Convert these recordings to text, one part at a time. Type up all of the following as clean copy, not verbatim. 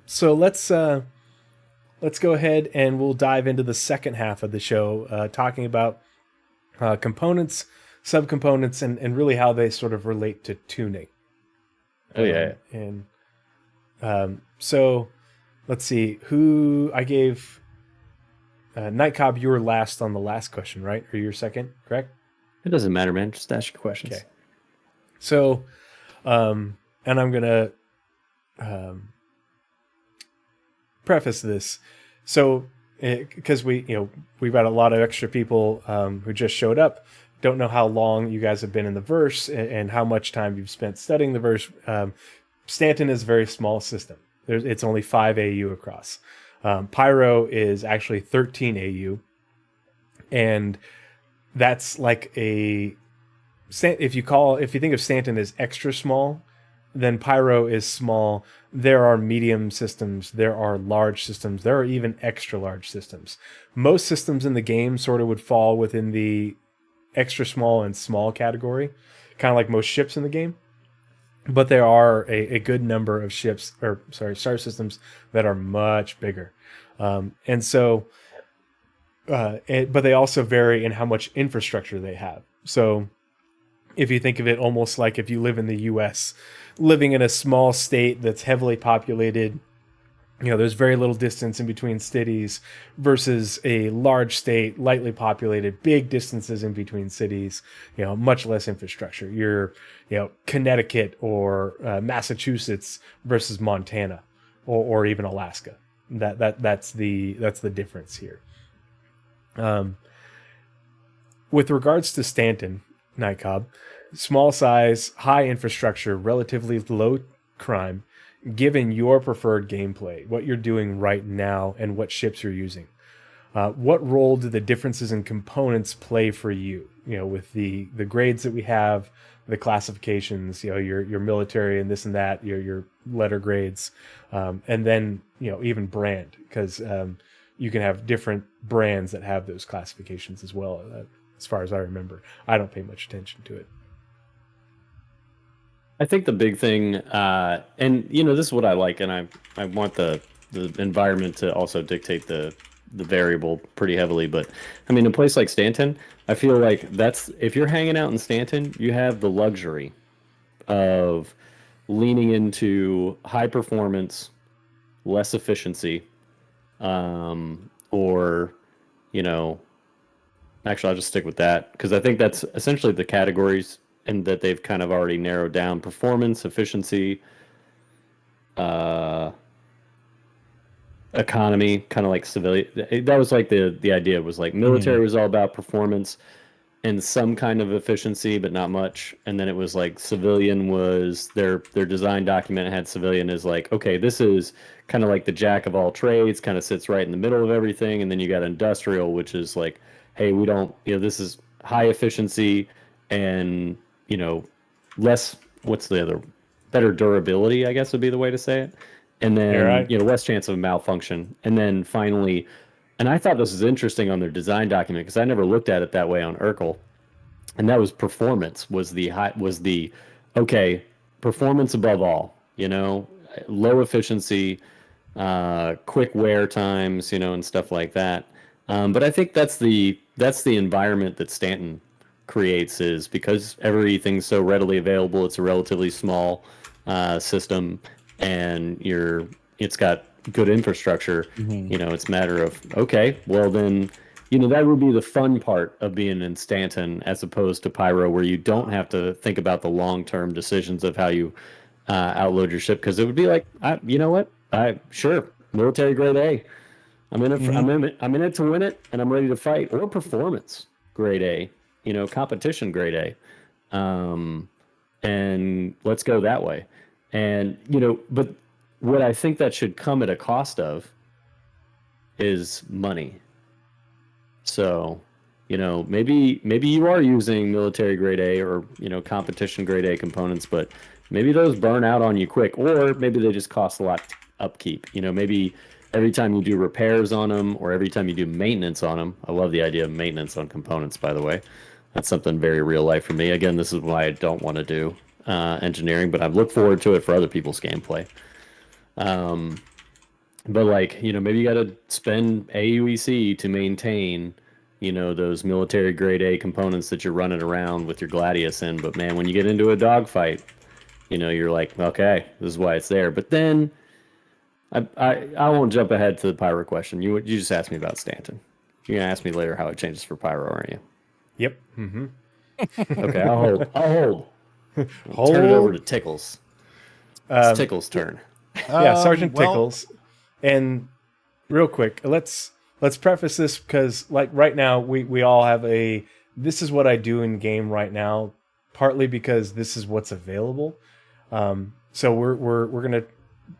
So let's go ahead and we'll dive into the second half of the show, talking about components, subcomponents, and really how they sort of relate to tuning. Oh yeah. And so let's see who I gave. Night Cobb, you were last on the last question, right? Or you're second, correct? It doesn't matter, man. Just ask your questions. Okay. So, and I'm gonna preface this. So, because we've got a lot of extra people who just showed up, don't know how long you guys have been in the verse and how much time you've spent studying the verse. Stanton is a very small system. It's only 5 AU across. Pyro is actually 13 AU, and that's like if you think of Stanton as extra small, then Pyro is small. There are medium systems, there are large systems, there are even extra large systems. Most systems in the game sort of would fall within the extra small and small category, kind of like most ships in the game. But there are a good number of star systems that are much bigger. And so, but they also vary in how much infrastructure they have. So if you think of it almost like if you live in the US, living in a small state that's heavily populated, there's very little distance in between cities versus a large state, lightly populated, big distances in between cities, much less infrastructure. You're, Connecticut or Massachusetts versus Montana or even Alaska. That's the difference here. With regards to Stanton, Night Cobb, small size, high infrastructure, relatively low crime, given your preferred gameplay, what you're doing right now, and what ships you're using. What role do the differences in components play for you? With the grades that we have, the classifications, your military and this and that, your letter grades, and then even brand, because you can have different brands that have those classifications as well. As far as I remember, I don't pay much attention to it. I think the big thing, and this is what I like, and I want the environment to also dictate the variable pretty heavily. But I mean, a place like Stanton, I feel like if you're hanging out in Stanton, you have the luxury of leaning into high performance, less efficiency, or actually I'll just stick with that because I think that's essentially the categories. And that they've kind of already narrowed down: performance, efficiency, economy, kind of like civilian. That was like the idea was like military was all about performance and some kind of efficiency, but not much. And then it was like civilian was their design document had civilian as like, okay, this is kind of like the jack of all trades, kind of sits right in the middle of everything. And then you got industrial, which is like, hey, we don't, this is high efficiency and less, what's the other, better durability, I guess would be the way to say it. And then, right. Less chance of malfunction. And then finally, and I thought this was interesting on their design document because I never looked at it that way on Urkel. And that was performance was the okay, performance above all, low efficiency, quick wear times, and stuff like that. But I think that's the environment that Stanton creates, is because everything's so readily available. It's a relatively small system, and it's got good infrastructure. It's a matter of, okay, well then, that would be the fun part of being in Stanton as opposed to Pyro, where you don't have to think about the long-term decisions of how you outload your ship, because it would be like, sure, military grade A. I'm in it. I'm in it to win it, and I'm ready to fight. Or performance grade A. Competition grade A, and let's go that way. And, but what I think that should come at a cost of is money. So, maybe you are using military grade A or, competition grade A components, but maybe those burn out on you quick, or maybe they just cost a lot upkeep. Maybe every time you do repairs on them or every time you do maintenance on them. I love the idea of maintenance on components, by the way. That's something very real life for me. Again, this is why I don't want to do engineering, but I look forward to it for other people's gameplay. But like, maybe you got to spend AUEC to maintain, those military grade A components that you're running around with your Gladius in. But man, when you get into a dogfight, you're like, okay, this is why it's there. But then I won't jump ahead to the pyro question. You just asked me about Stanton. You're gonna ask me later how it changes for pyro, aren't you? Yep. Mm-hmm. Okay, I'll hold. Turn it over to Tickles. It's Tickles' turn. Yeah, Sergeant Tickles. And real quick, let's preface this because like right now we all have this is what I do in game right now, partly because this is what's available. So we're gonna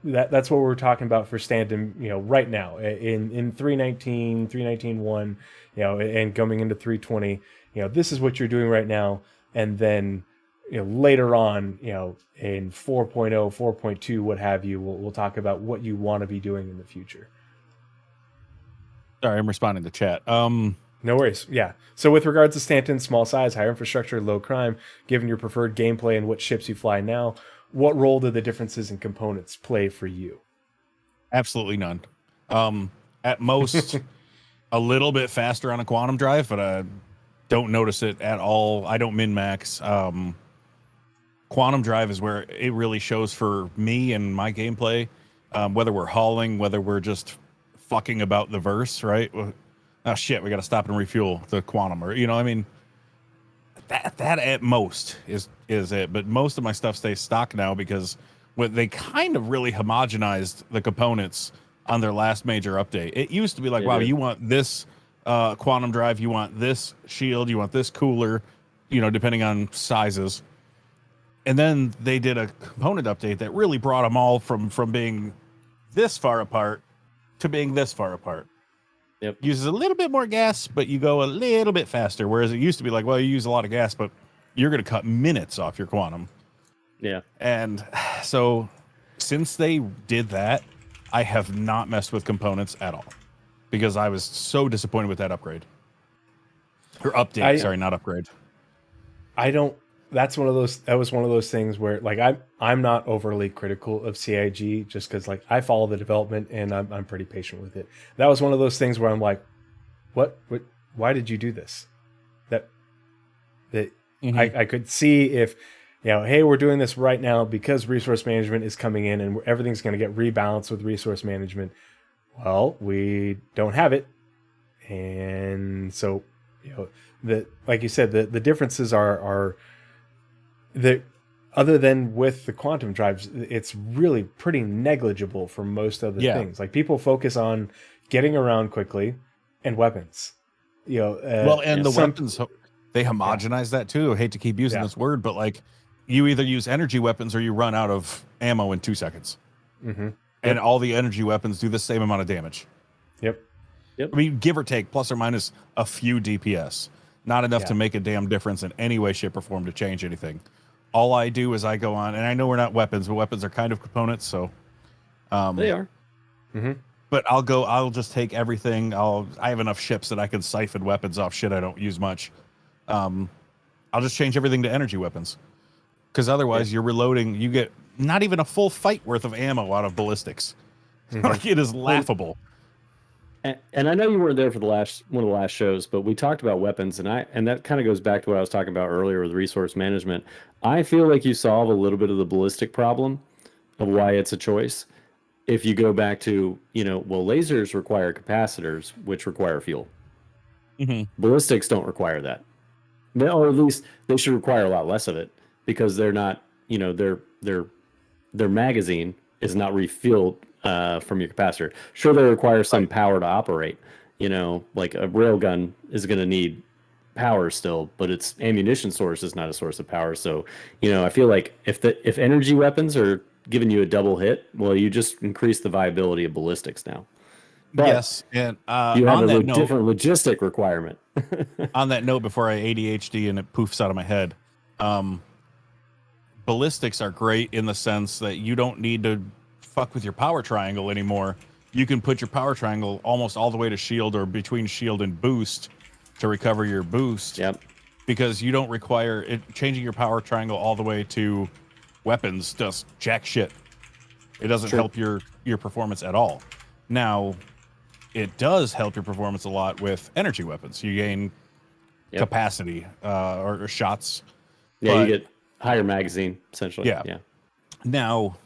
that's what we're talking about for Stanton, right now in 319, 319.1, and coming into 320, this is what you're doing right now, and then later on, in 4.0, 4.2, what have you, we'll talk about what you want to be doing in the future. Sorry, I'm responding to chat. No worries. Yeah. So with regards to Stanton, small size, higher infrastructure, low crime, given your preferred gameplay and what ships you fly now, what role do the differences in components play for you? Absolutely none. At most, a little bit faster on a quantum drive, but I don't notice it at all. I don't min-max. Quantum drive is where it really shows for me and my gameplay, whether we're hauling, whether we're just fucking about the verse, right? Oh shit, we got to stop and refuel the quantum, or that at most is it. But most of my stuff stays stock now because they kind of really homogenized the components on their last major update. It used to be like, wow, you want this quantum drive, you want this shield, you want this cooler, depending on sizes. And then they did a component update that really brought them all from being this far apart to being this far apart. Yep. Uses a little bit more gas, but you go a little bit faster. Whereas it used to be like, well, you use a lot of gas, but you're going to cut minutes off your quantum. Yeah. And so since they did that, I have not messed with components at all because I was so disappointed with that upgrade. Or update, sorry, not upgrade. That was one of those things where like I'm not overly critical of CIG just because like I follow the development and I'm pretty patient with it. That was one of those things where I'm like, what why did you do this? That mm-hmm. I could see if hey, we're doing this right now because resource management is coming in and everything's going to get rebalanced with resource management. Well, we don't have it, and so like you said, the differences are other than with the quantum drives, it's really pretty negligible for most other things. Like people focus on getting around quickly and weapons. The weapons, they homogenize that too. I hate to keep using this word, but like you either use energy weapons or you run out of ammo in 2 seconds. Mm-hmm. And all the energy weapons do the same amount of damage. Yep. I mean, give or take, plus or minus a few DPS. Not enough to make a damn difference in any way, shape, or form to change anything. All I do is I go on, and I know we're not weapons, but weapons are kind of components, so... they are. Mm-hmm. But I'll just take everything. I have enough ships that I can siphon weapons off shit I don't use much. I'll just change everything to energy weapons. Because otherwise, you're reloading, you get not even a full fight worth of ammo out of ballistics. Mm-hmm. Like, it is laughable. And I know you weren't there for one of the last shows, but we talked about weapons, and that kind of goes back to what I was talking about earlier with resource management. I feel like you solve a little bit of the ballistic problem of why it's a choice. If you go back to, lasers require capacitors, which require fuel. Mm-hmm. Ballistics don't require that. Or at least they should require a lot less of it because they're not, their magazine is not refilled from your capacitor. Sure, they require some power to operate. Like a railgun is going to need power still, but its ammunition source is not a source of power. So, I feel like if energy weapons are giving you a double hit, well, you just increase the viability of ballistics now. But yes, and you have a different logistic requirement. On that note, before I ADHD and it poofs out of my head, ballistics are great in the sense that you don't need to fuck with your power triangle anymore. You can put your power triangle almost all the way to shield or between shield and boost to recover your boost. Yep. Because you don't require it. Changing your power triangle all the way to weapons does jack shit. It doesn't help your performance at all. Now, it does help your performance a lot with energy weapons. You gain capacity or shots. Yeah, you get higher magazine, essentially. Yeah. Now,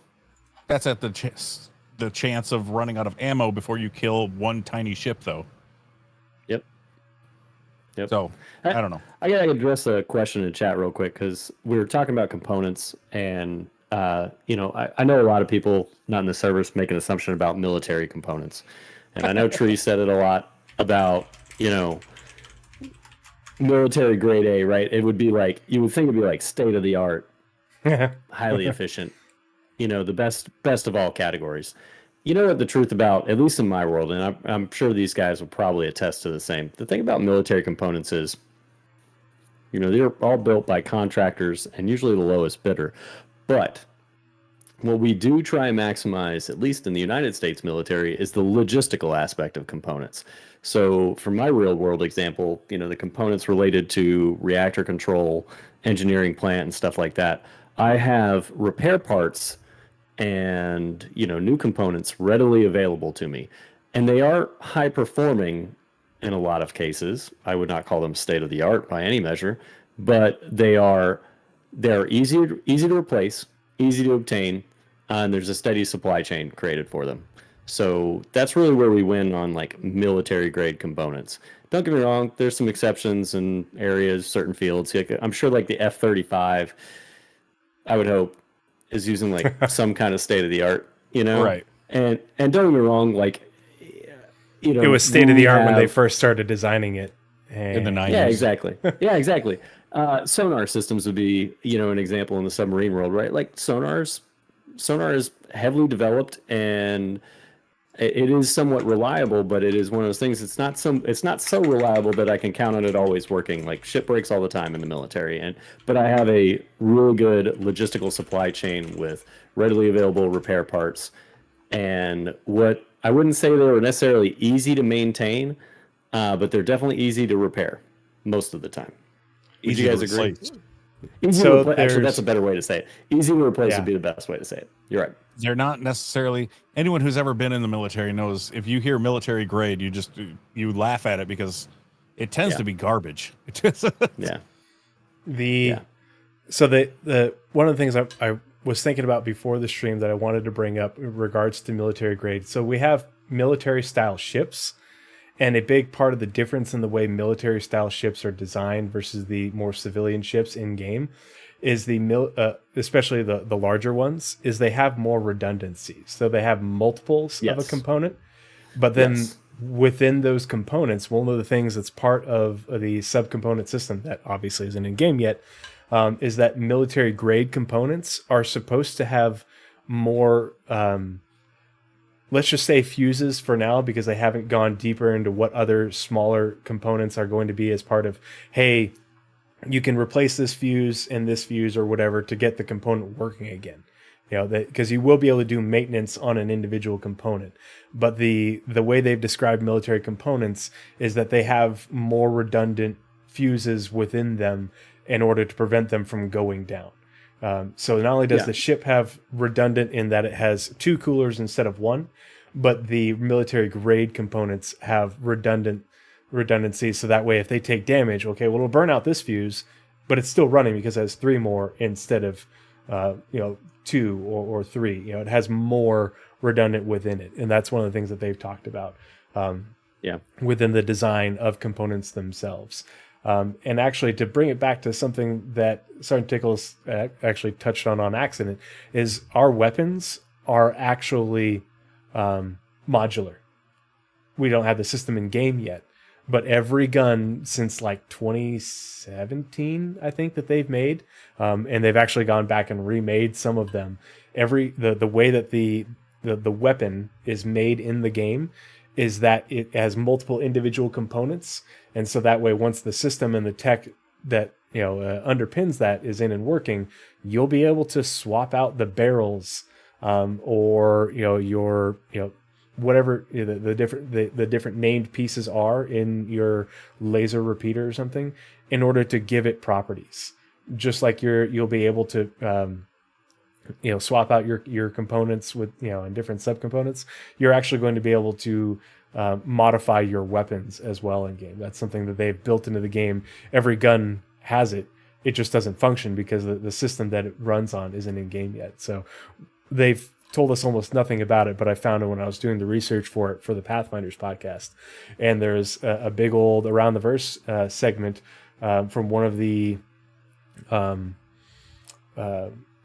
that's at the chance of running out of ammo before you kill one tiny ship, though. Yep. So, I don't know. I gotta address a question in the chat real quick, because we were talking about components, and you know, I know a lot of people not in the service make an assumption about military components, and I know Tree said it a lot about, you know, military grade A, right? It would be like, you would think it'd be like state of the art, highly efficient, you know, the best of all categories. You know what the truth about, at least in my world, and I'm sure these guys will probably attest to the same. The thing about military components is, you know, they're all built by contractors and usually the lowest bidder. But what we do try and maximize, at least in the United States military, is the logistical aspect of components. So for my real world example, you know, the components related to reactor control, engineering plant, and stuff like that, I have repair parts and, you know, new components readily available to me. And they are high performing in a lot of cases. I would not call them state of the art by any measure, but they're easy to replace, easy to obtain, and there's a steady supply chain created for them. So that's really where we win on like military grade components. Don't get me wrong, there's some exceptions in areas, certain fields. I'm sure like the F-35, I would hope, is using like some kind of state of the art, you know? Right. And don't get me wrong, like, you know, It was state of the art when they first started designing it. In the 90s. Yeah, exactly. Yeah, exactly. Sonar systems would be, you know, an example in the submarine world, right? Like sonar is heavily developed, and it is somewhat reliable, but it is one of those things. It's not so reliable that I can count on it always working. Like ship breaks all the time in the military, but I have a real good logistical supply chain with readily available repair parts. And what I wouldn't say they were necessarily easy to maintain, but they're definitely easy to repair most of the time. Would you guys agree? Easy to replace. Actually, that's a better way to say it. Easy to replace would be the best way to say it. You're right. They're not necessarily, anyone who's ever been in the military knows if you hear military grade, you laugh at it because it tends to be garbage. Yeah. So the one of the things I was thinking about before the stream that I wanted to bring up in regards to military grade. So we have military style ships, and a big part of the difference in the way military style ships are designed versus the more civilian ships in game is especially the larger ones, is they have more redundancy. So they have multiples of a component, but then within those components, one of the things that's part of the subcomponent system that obviously isn't in game yet, is that military grade components are supposed to have more, let's just say fuses for now, because they haven't gone deeper into what other smaller components are going to be as part of, hey, you can replace this fuse and this fuse or whatever to get the component working again. You know, because you will be able to do maintenance on an individual component. But the way they've described military components is that they have more redundant fuses within them in order to prevent them from going down. So not only does the ship have redundant in that it has 2 coolers instead of 1, but the military grade components have redundancy. So that way, if they take damage, okay, well, it'll burn out this fuse, but it's still running because it has 3 more instead of, 2 or 3. You know, it has more redundant within it. And that's one of the things that they've talked about within the design of components themselves. And actually, to bring it back to something that Sgt Tickles actually touched on accident, is our weapons are actually modular. We don't have the system in game yet, but every gun since like 2017, I think, that they've made, and they've actually gone back and remade some of them. The way that the weapon is made in the game is that it has multiple individual components, and so that way, once the system and the tech that underpins that is in and working, you'll be able to swap out the barrels, or your whatever the different named pieces are in your laser repeater or something, in order to give it properties. Just like you'll be able to swap out your components with, and different subcomponents, you're actually going to be able to modify your weapons as well in game. That's something that they've built into the game. Every gun has it. It just doesn't function because the system that it runs on isn't in game yet. So they've told us almost nothing about it, but I found it when I was doing the research for it for the Pathfinders podcast. And there's a big old Around the Verse segment from one of the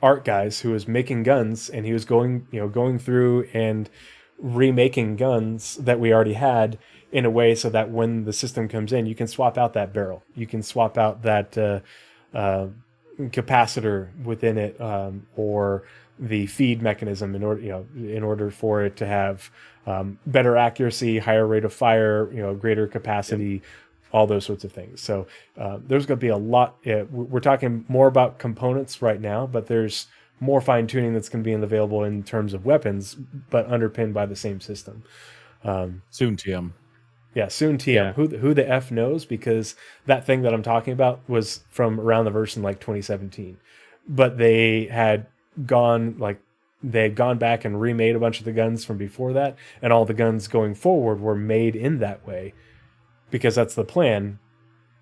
art guys who was making guns, and he was going through and remaking guns that we already had in a way so that when the system comes in, you can swap out that barrel, you can swap out that capacitor within it, or the feed mechanism in order for it to have better accuracy, higher rate of fire, greater capacity, all those sorts of things. So there's going to be a lot. We're talking more about components right now, but there's more fine tuning that's going to be available in terms of weapons, but underpinned by the same system. Soon TM. Yeah, soon TM. Yeah. Who the F knows? Because that thing that I'm talking about was from Around the Verse in like 2017, but they had gone back and remade a bunch of the guns from before that, and all the guns going forward were made in that way because that's the plan,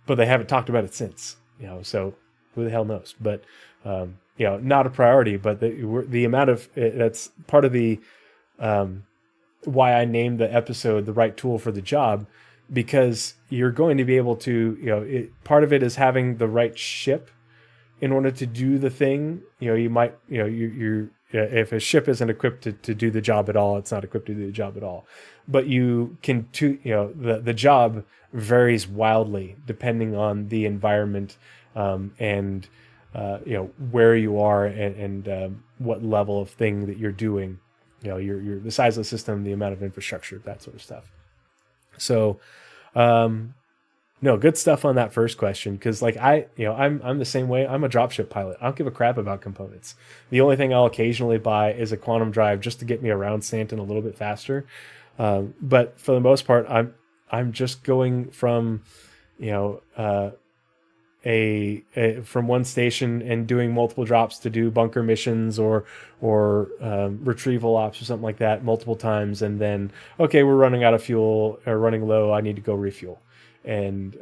but they haven't talked about it since. So who the hell knows? But not a priority. But the amount of that's part of the why I named the episode "The Right Tool for the Job," because you're going to be able to part of it is having the right ship in order to do the thing. You might you're if a ship isn't equipped to do the job at all, it's not equipped to do the job at all. But you can the job varies wildly depending on the environment and where you are and what level of thing that you're doing. Your the size of the system, the amount of infrastructure, that sort of stuff. So, no, good stuff on that first question, because I'm the same way. I'm a dropship pilot. I don't give a crap about components. The only thing I'll occasionally buy is a quantum drive just to get me around Stanton a little bit faster. But for the most part, I'm just going from from one station and doing multiple drops to do bunker missions or retrieval ops or something like that multiple times, and then we're running out of fuel or running low, I need to go refuel, and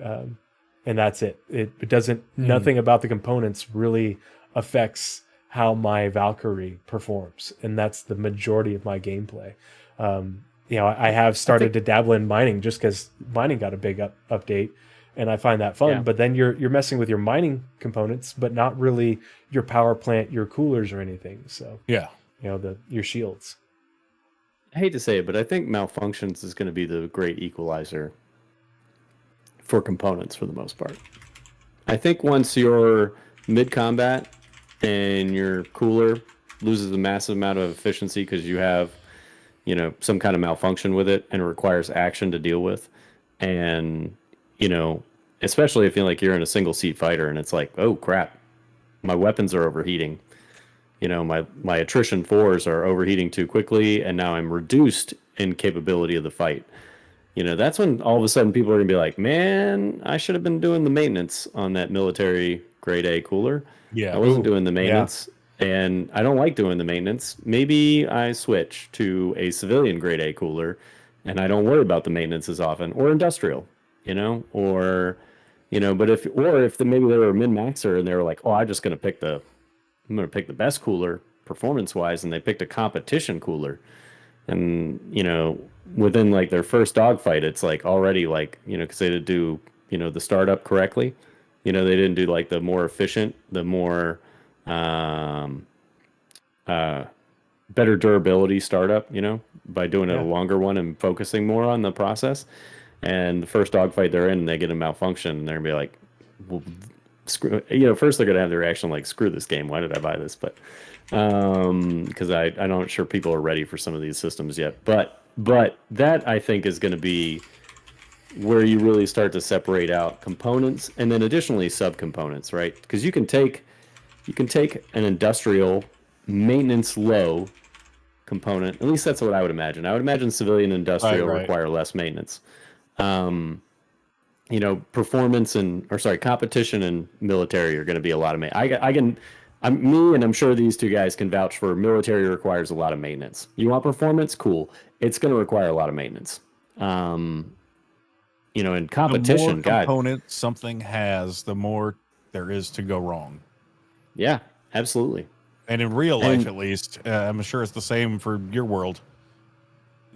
that's it. It doesn't nothing about the components really affects how my Valkyrie performs, and that's the majority of my gameplay. I have started to dabble in mining just because mining got a big update. And I find that fun, Yeah. But then you're messing with your mining components, but not really your power plant, your coolers, or anything. So Yeah. Your shields. I hate to say it, but I think malfunctions is going to be the great equalizer for components for the most part. I think once you're mid-combat and your cooler loses a massive amount of efficiency because you have, some kind of malfunction with it and it requires action to deal with, and especially if you're in a single seat fighter and it's like, oh crap, my weapons are overheating. My attrition 4s are overheating too quickly, and now I'm reduced in capability of the fight. That's when all of a sudden people are gonna be like, man, I should have been doing the maintenance on that military grade A cooler. Yeah. I wasn't doing the maintenance, and I don't like doing the maintenance. Maybe I switch to a civilian grade A cooler, and I don't worry about the maintenance as often, or industrial. But if maybe they were a min-maxer and they were like, oh, I'm going to pick the best cooler performance wise, and they picked a competition cooler, and within their first dogfight, it's already because they didn't do the startup correctly, they didn't do the more efficient, the more better durability startup, by doing a longer one and focusing more on the process. And the first dogfight they're in, they get a malfunction, and they're gonna be like, well, screw. First they're gonna have the reaction like, screw this game. Why did I buy this? But because I'm not sure people are ready for some of these systems yet. But that I think is going to be where you really start to separate out components and then additionally subcomponents, right? Because you can take an industrial maintenance low component. At least that's what I would imagine. I would imagine civilian industrial require less maintenance. Performance competition and military are going to be a lot of Me and I'm sure these two guys can vouch for military requires a lot of maintenance. You want performance? Cool. It's going to require a lot of maintenance. In The more competition, God, components something has, the more there is to go wrong. yeah, absolutely. And in real life, at least, I'm sure it's the same for your world.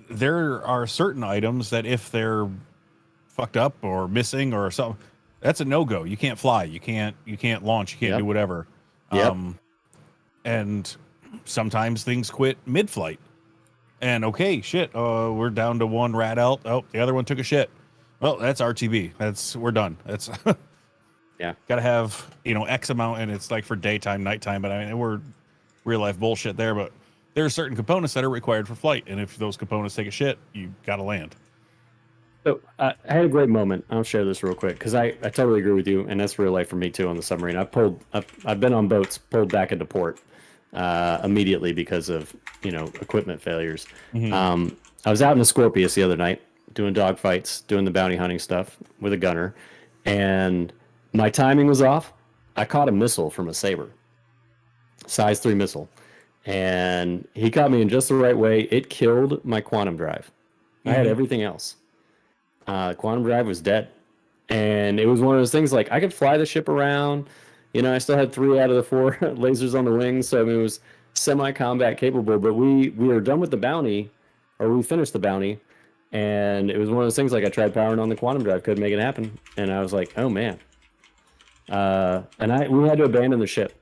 There are certain items that if they're fucked up or missing or something, that's a no-go. You can't fly. You can't launch. You can't do whatever. Yep. And sometimes things quit mid-flight. And okay, shit, we're down to one rat out. Oh, the other one took a shit. Well, that's RTB. We're done. That's Yeah. got to have, X amount, and it's like for daytime, nighttime, but I mean, we're real life bullshit there, but there are certain components that are required for flight. And if those components take a shit, you got to land. So I had a great moment. I'll share this real quick because I totally agree with you, and that's real life for me too on the submarine. I've been on boats pulled back into port immediately because of equipment failures. I was out in the Scorpius the other night doing dogfights, doing the bounty hunting stuff with a gunner, and my timing was off. I caught a missile from a Sabre, size 3 missile, and he caught me in just the right way. It killed my quantum drive. I had everything else. Quantum drive was dead, and it was one of those things like I could fly the ship around. I still had 3 out of the 4 lasers on the wings, so I mean, it was semi-combat capable. But we were done with the bounty, or we finished the bounty, and it was one of those things like I tried powering on the quantum drive, couldn't make it happen, and I was like, oh man. And we had to abandon the ship.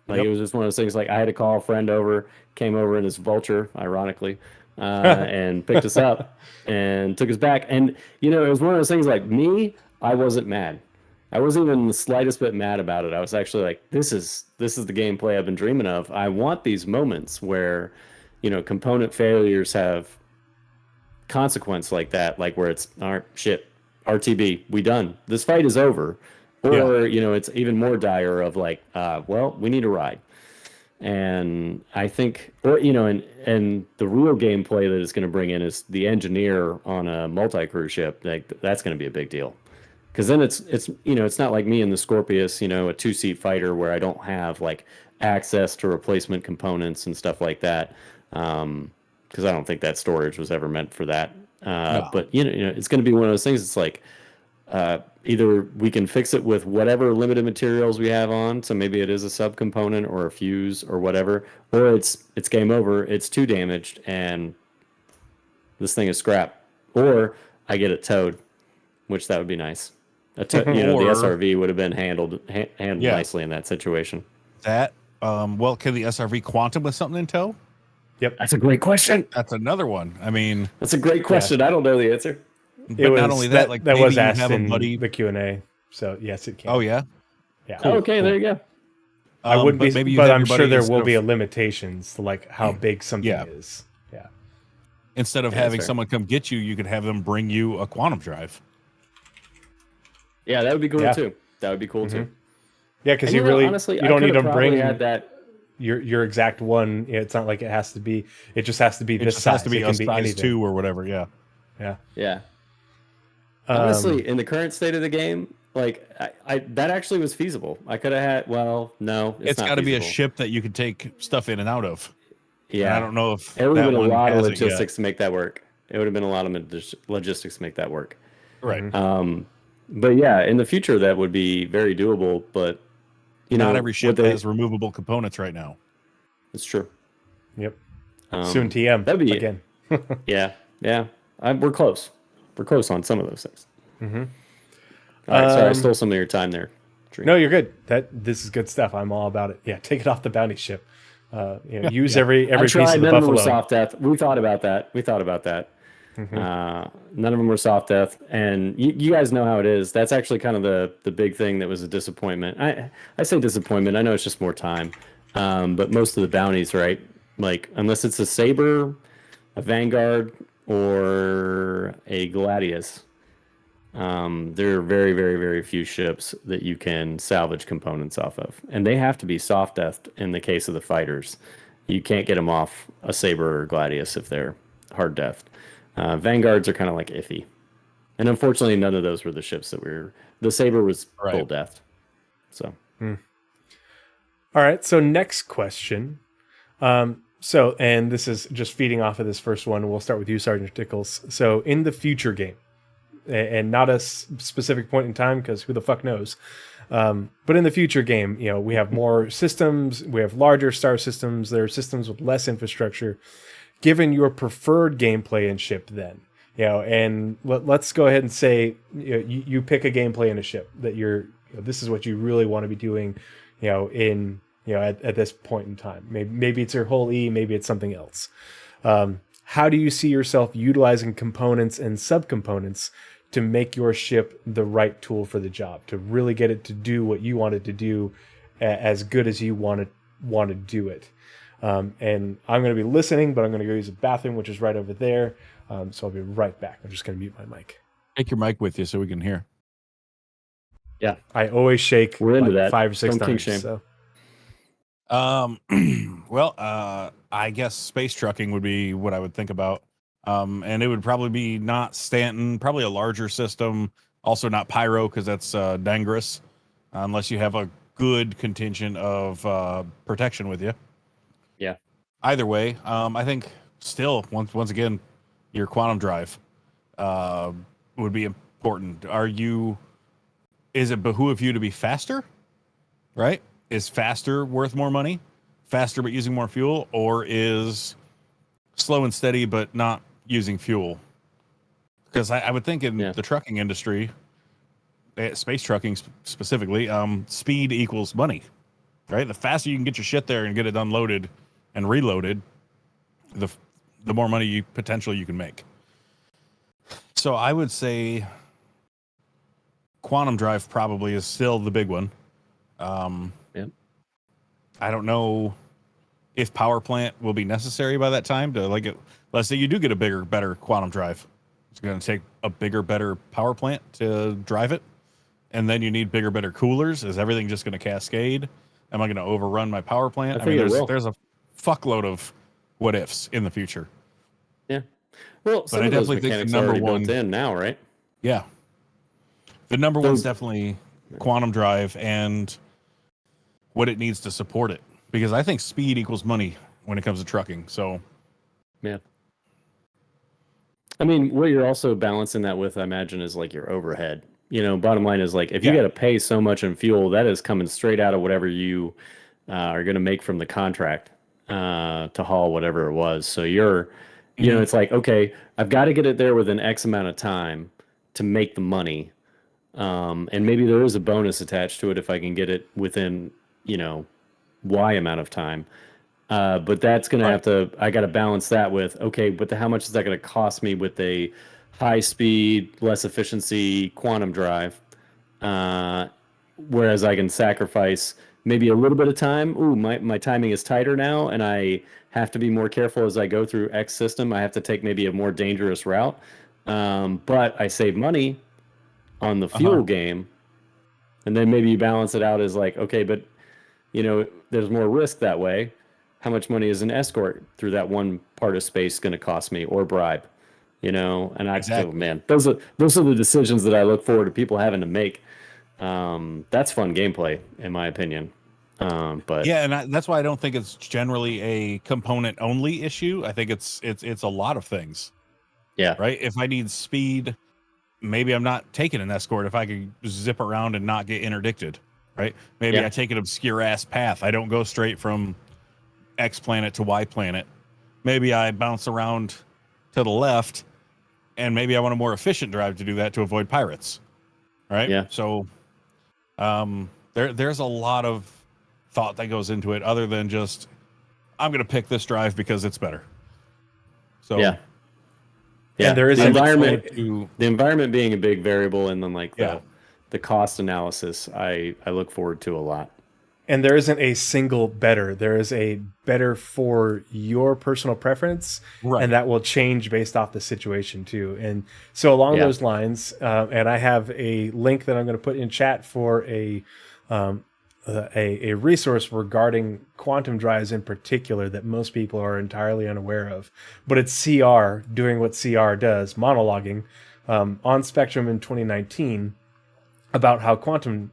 It was just one of those things like I had to call a friend over, came over in his Vulture, ironically. And picked us up and took us back. And, it was one of those things like me, I wasn't mad. I wasn't even the slightest bit mad about it. I was actually like, this is the gameplay I've been dreaming of. I want these moments where, component failures have consequence like that, like where it's, all right, shit, RTB, we done. This fight is over. Or, it's even more dire of like, well, we need a ride. And I think, and the real gameplay that it's going to bring in is the engineer on a multi-crew ship. Like that's going to be a big deal, because then it's not like me in the Scorpius, a 2-seat fighter where I don't have like access to replacement components and stuff like that, because I don't think that storage was ever meant for that. No. But it's going to be one of those things. It's like. Either we can fix it with whatever limited materials we have on, so maybe it is a subcomponent or a fuse or whatever, or it's game over, it's too damaged, and this thing is scrap. Or I get it towed, which that would be nice. The SRV would have been handled nicely in that situation. Can the SRV quantum with something in tow? Yep. That's a great question. That's another one. I mean, that's a great question. Yeah. I don't know the answer. But not only that, like that was asked in the Q&A. So yes, it can. Oh yeah, yeah. Cool, okay, there you go. I wouldn't be, but I'm sure there will be limitations to like how big something is. Yeah. Instead of having someone come get you, you could have them bring you a quantum drive. Yeah, that would be cool too. That would be cool too. Yeah, because you really honestly, you don't need to bring your exact one. It's not like it has to be. It just has to be this size. It has to be a size 2 or whatever. Yeah. Yeah. Yeah. Honestly, in the current state of the game, like I that actually was feasible. I could have had. Well, no, it's got to be a ship that you can take stuff in and out of. Yeah, and I don't know if it would have been a lot of logistics to make that work. It would have been a lot of logistics to make that work. Right. But yeah, in the future that would be very doable. But not every ship has removable components right now. It's true. Yep. Soon TM. That'd be again. Yeah. We're close. We're close on some of those things. Mm-hmm. All right, sorry, I stole some of your time there. Tree. No, you're good. This is good stuff. I'm all about it. Yeah, take it off the bounty ship. Use every piece of the none buffalo. Of them were soft death. We thought about that. Mm-hmm. None of them were soft death, and you guys know how it is. That's actually kind of the big thing that was a disappointment. I say disappointment. I know it's just more time, but most of the bounties, right? Like unless it's a Sabre, a Vanguard, or a Gladius, there are very, very, very few ships that you can salvage components off of, and they have to be soft deathed in the case of the fighters. You can't get them off a Sabre or Gladius if they're hard deathed. Vanguards are kind of like iffy, and unfortunately, none of those were the ships that the Sabre was full death. So, All right. So next question. And this is just feeding off of this first one. We'll start with you, Sgt Tickles. So in the future game, and not a specific point in time, because who the fuck knows. But in the future game, we have more systems, we have larger star systems, there are systems with less infrastructure. Given your preferred gameplay and ship, then, and let's go ahead and say you pick a gameplay in a ship that this is what you really want to be doing, at this point in time. Maybe it's your whole E, maybe it's something else. How do you see yourself utilizing components and subcomponents to make your ship the right tool for the job, to really get it to do what you want it to do as good as you want to do it? And I'm going to be listening, but I'm going to go use the bathroom, which is right over there. So I'll be right back. I'm just going to mute my mic. Take your mic with you so we can hear. Yeah. I always shake. We're into that 5 or 6 Don't times. shame. So. I guess space trucking would be what I would think about. And it would probably be not Stanton, probably a larger system. Also not Pyro, because that's dangerous, unless you have a good contingent of protection with you. Yeah. Either way, I think still once again, your quantum drive would be important. Is it behoove you to be faster? Right? Is faster worth more money? Faster but using more fuel, or is slow and steady but not using fuel? Because I would think in the trucking industry, space trucking specifically, speed equals money, right? The faster you can get your shit there and get it unloaded and reloaded, the more money you can make. So I would say quantum drive probably is still the big one. I don't know if power plant will be necessary by that time to let's say you do get a bigger, better quantum drive. It's going to take a bigger, better power plant to drive it. And then you need bigger, better coolers. Is everything just going to cascade? Am I going to overrun my power plant? I mean, there's a fuckload of what ifs in the future. Yeah. Well, but I definitely think the number one built in now, right? Yeah. The number one's definitely quantum drive and what it needs to support it, because I think speed equals money when it comes to trucking. So, yeah. I mean, what you're also balancing that with, I imagine, is like your overhead. Bottom line is if you got to pay so much in fuel, that is coming straight out of whatever you are going to make from the contract to haul whatever it was. So you're, it's like, okay, I've got to get it there within X amount of time to make the money. And maybe there is a bonus attached to it if I can get it within, Y amount of time. But that's going to I got to balance that with, okay, but how much is that going to cost me with a high speed, less efficiency quantum drive? Whereas I can sacrifice maybe a little bit of time. Ooh, my timing is tighter now, and I have to be more careful as I go through X system. I have to take maybe a more dangerous route. But I save money on the fuel game. And then maybe you balance it out as okay, but there's more risk that way. How much money is an escort through that one part of space going to cost me, or bribe? And exactly. Man, those are the decisions that I look forward to people having to make. That's fun gameplay, in my opinion. But yeah, and that's why I don't think it's generally a component only issue. I think it's a lot of things. Yeah. Right. If I need speed, maybe I'm not taking an escort if I can zip around and not get interdicted. Right. Maybe I take an obscure ass path. I don't go straight from X planet to Y planet. Maybe I bounce around to the left, and maybe I want a more efficient drive to do that to avoid pirates. Right. Yeah. So there's a lot of thought that goes into it, other than just I'm going to pick this drive because it's better. So yeah. And there is the environment being a big variable, and then the cost analysis I look forward to a lot. And there isn't a single better. There is a better for your personal preference, right, and that will change based off the situation too. And so along those lines, and I have a link that I'm going to put in chat for a resource regarding quantum drives in particular that most people are entirely unaware of. But it's CR doing what CR does, monologuing on Spectrum in 2019 about how quantum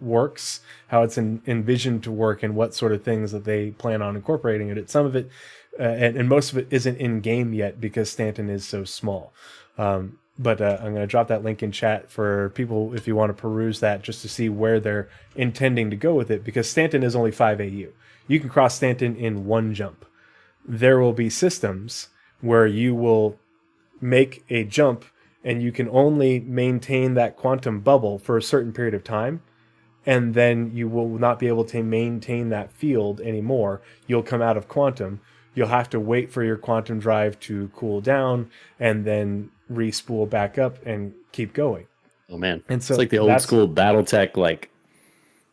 works, how it's envisioned to work, and what sort of things that they plan on incorporating in it. Some of it, and most of it, isn't in game yet because Stanton is so small. But I'm going to drop that link in chat for people if you want to peruse that, just to see where they're intending to go with it, because Stanton is only 5 AU. You can cross Stanton in one jump. There will be systems where you will make a jump and you can only maintain that quantum bubble for a certain period of time, and then you will not be able to maintain that field anymore. You'll come out of quantum. You'll have to wait for your quantum drive to cool down and then re-spool back up and keep going. Oh man, and so it's like the old school BattleTech like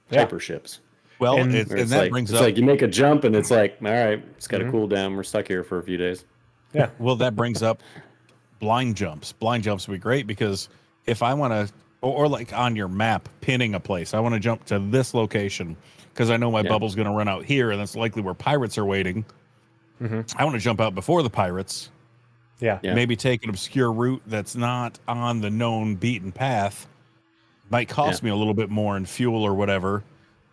hyper ships. Well, And- and Where it's that like, brings it's up like you make a jump and it's like, all right, it's got to cool down. We're stuck here for a few days. Yeah. well, that brings up blind jumps. Blind jumps would be great because if I want to, or like on your map, pinning a place, I want to jump to this location because I know my bubble's going to run out here, and that's likely where pirates are waiting. I want to jump out before the pirates. Yeah. Maybe take an obscure route that's not on the known beaten path. Might cost me a little bit more in fuel or whatever,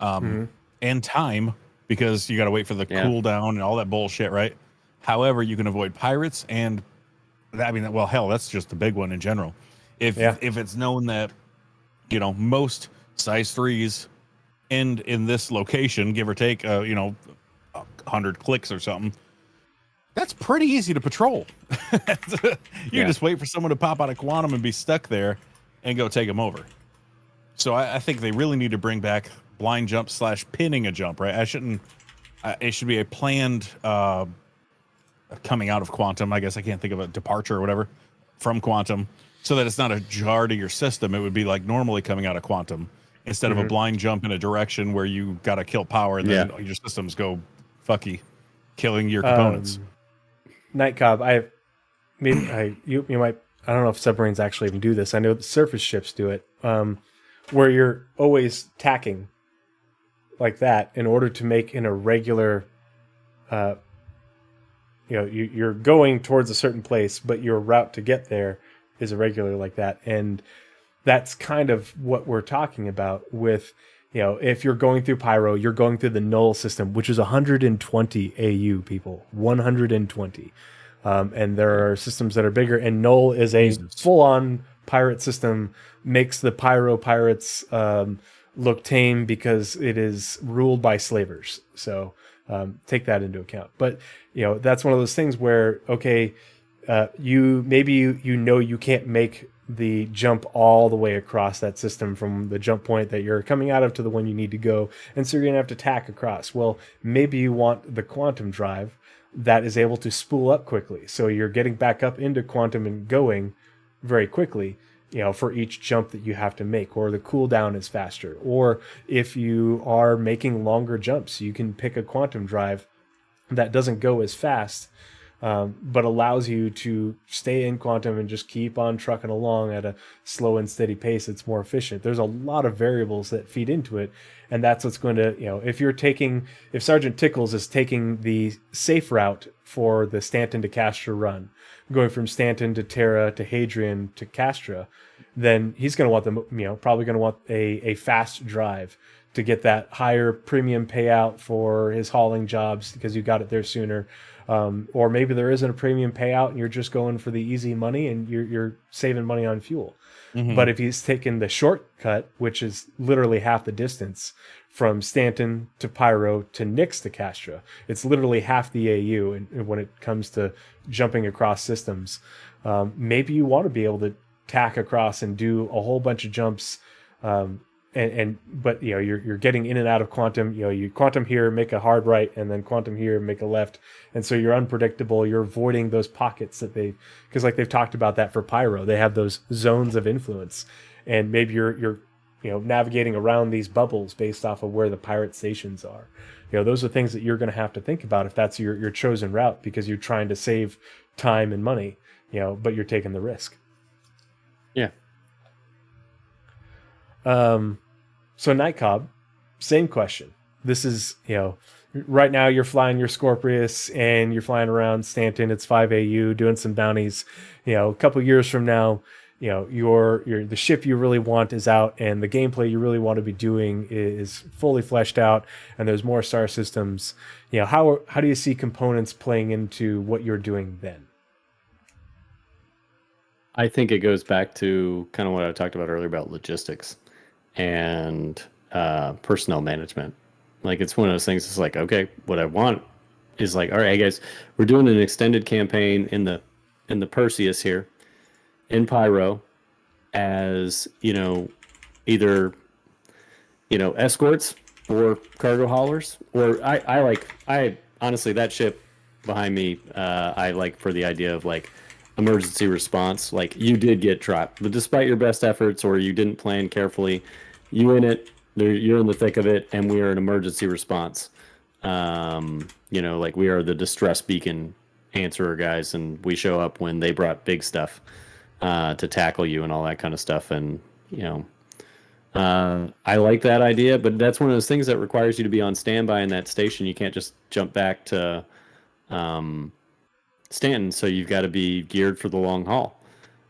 and time, because you got to wait for the cooldown and all that bullshit, right? However, you can avoid pirates, and I mean, well, hell, that's just the big one in general. If it's known that, you know, most size 3s end in this location, give or take, 100 clicks or something, that's pretty easy to patrol. You just wait for someone to pop out of quantum and be stuck there and go take them over. So I think they really need to bring back blind jump / pinning a jump, right? It should be a planned coming out of quantum. I guess I can't think of a departure or whatever from quantum, so that it's not a jar to your system. It would be like normally coming out of quantum instead of a blind jump in a direction where you got to kill power and then your systems go fucky, killing your components. Nightcob, you might, I don't know if submarines actually even do this. I know the surface ships do it, where you're always tacking like that in order to make an irregular, you're going towards a certain place, but your route to get there is irregular like that. And that's kind of what we're talking about with, if you're going through Pyro, you're going through the null system, which is 120 AU, people, 120. And there are systems that are bigger, and null is a full-on pirate system, makes the Pyro pirates look tame because it is ruled by slavers. So take that into account. But that's one of those things where, okay, you can't make the jump all the way across that system from the jump point that you're coming out of to the one you need to go, and so you're gonna have to tack across. Well, maybe you want the quantum drive that is able to spool up quickly, so you're getting back up into quantum and going very quickly, for each jump that you have to make, or the cooldown is faster. Or if you are making longer jumps, you can pick a quantum drive that doesn't go as fast, but allows you to stay in quantum and just keep on trucking along at a slow and steady pace. It's more efficient. There's a lot of variables that feed into it, and that's what's going to, if Sgt Tickles is taking the safe route for the Stanton to Castra run, going from Stanton to Terra to Hadrian to Castra, then he's going to want probably going to want a fast drive to get that higher premium payout for his hauling jobs because you got it there sooner. Or maybe there isn't a premium payout and you're just going for the easy money and you're saving money on fuel. But if he's taken the shortcut, which is literally half the distance from Stanton to Pyro to Nyx to Castra, it's literally half the AU. And when it comes to jumping across systems, maybe you want to be able to tack across and do a whole bunch of jumps. But you're getting in and out of quantum. You quantum here, make a hard right, and then quantum here, make a left, and so you're unpredictable. You're avoiding those pockets because like they've talked about that for Pyro, they have those zones of influence, and maybe you're navigating around these bubbles based off of where the pirate stations are. Those are things that you're going to have to think about if that's your chosen route, because you're trying to save time and money. But you're taking the risk. Yeah. So Nightcob, same question. This is, right now you're flying your Scorpius and you're flying around Stanton. It's 5 AU doing some bounties. A couple years from now, your the ship you really want is out, and the gameplay you really want to be doing is fully fleshed out, and there's more star systems. How do you see components playing into what you're doing then? I think it goes back to kind of what I talked about earlier about logistics and personnel management. Like, it's one of those things. It's like, okay, what I want is like, all right, guys, we're doing an extended campaign in the Perseus here in Pyro as either escorts or cargo haulers, or I honestly, that ship behind me, I like for the idea of like emergency response. Like, you did get dropped, but despite your best efforts, or you didn't plan carefully, you're in the thick of it, and we are an emergency response. Like, we are the distress beacon answerer guys, and we show up when they brought big stuff to tackle you and all that kind of stuff. And I like that idea, but that's one of those things that requires you to be on standby in that station. You can't just jump back to Stanton, so you've got to be geared for the long haul.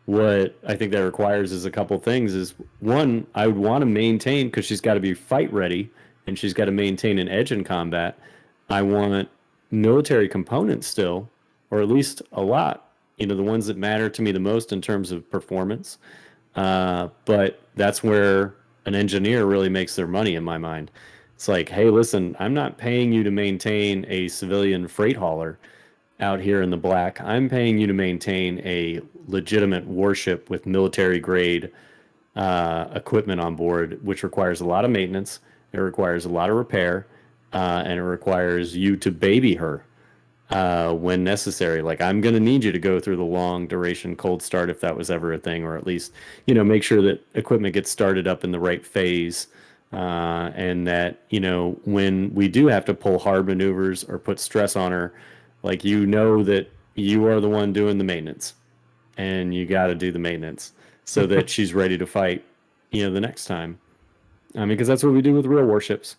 What I think that requires is a couple things. Is one, I would want to maintain, because she's got to be fight ready and she's got to maintain an edge in combat. I want military components still, or at least a lot, the ones that matter to me the most in terms of performance. But that's where an engineer really makes their money in my mind. It's like, hey, listen, I'm not paying you to maintain a civilian freight hauler out here in the black. I'm paying you to maintain a legitimate warship with military grade equipment on board, which requires a lot of maintenance. It requires a lot of repair, and it requires you to baby her when necessary. Like, I'm going to need you to go through the long duration cold start, if that was ever a thing, or at least, make sure that equipment gets started up in the right phase. And that, when we do have to pull hard maneuvers or put stress on her, like, that you are the one doing the maintenance, and you got to do the maintenance so that she's ready to fight, the next time. I mean, because that's what we do with real warships.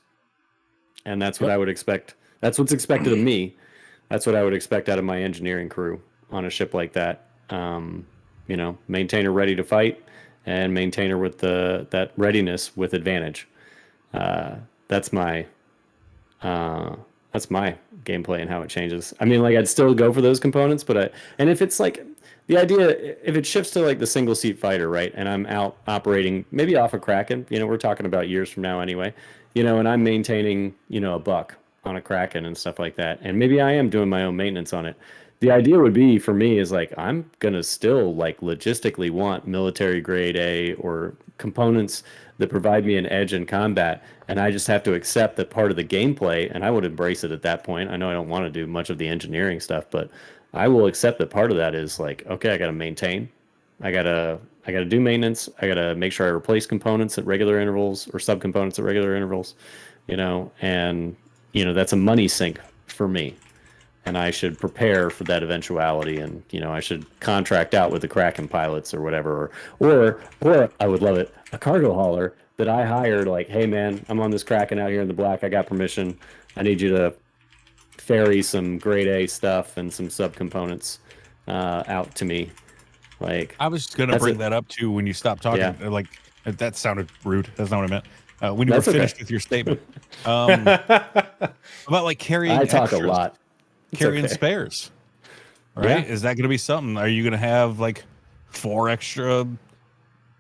And that's what I would expect. That's what's expected of me. That's what I would expect out of my engineering crew on a ship like that. Maintain her ready to fight, and maintain her with that readiness with advantage. That's my gameplay and how it changes. I mean, like, I'd still go for those components, and if it's like the idea, if it shifts to like the single seat fighter, right, and I'm out operating maybe off a Kraken, we're talking about years from now anyway, and I'm maintaining, a buck on a Kraken and stuff like that, and maybe I am doing my own maintenance on it. The idea would be for me is like, I'm gonna still like logistically want military grade A or components that provide me an edge in combat, and I just have to accept that part of the gameplay, and I would embrace it at that point. I know I don't want to do much of the engineering stuff, but I will accept that part of that is like, okay, I got to maintain, I gotta do maintenance, I gotta make sure I replace components at regular intervals or subcomponents at regular intervals, and that's a money sink for me. And I should prepare for that eventuality, and I should contract out with the Kraken pilots or whatever, or I would love it, a cargo hauler that I hired. Like, hey man, I'm on this Kraken out here in the black. I got permission. I need you to ferry some grade A stuff and some subcomponents out to me. Like, I was gonna bring that up too when you stopped talking. Yeah. Like, that sounded rude. That's not what I meant. When you That's were finished okay. with your statement, about like carrying. I talk extras. a lot. Carrying okay. spares, right? Yeah. Is that going to be something? Are you going to have like 4 extra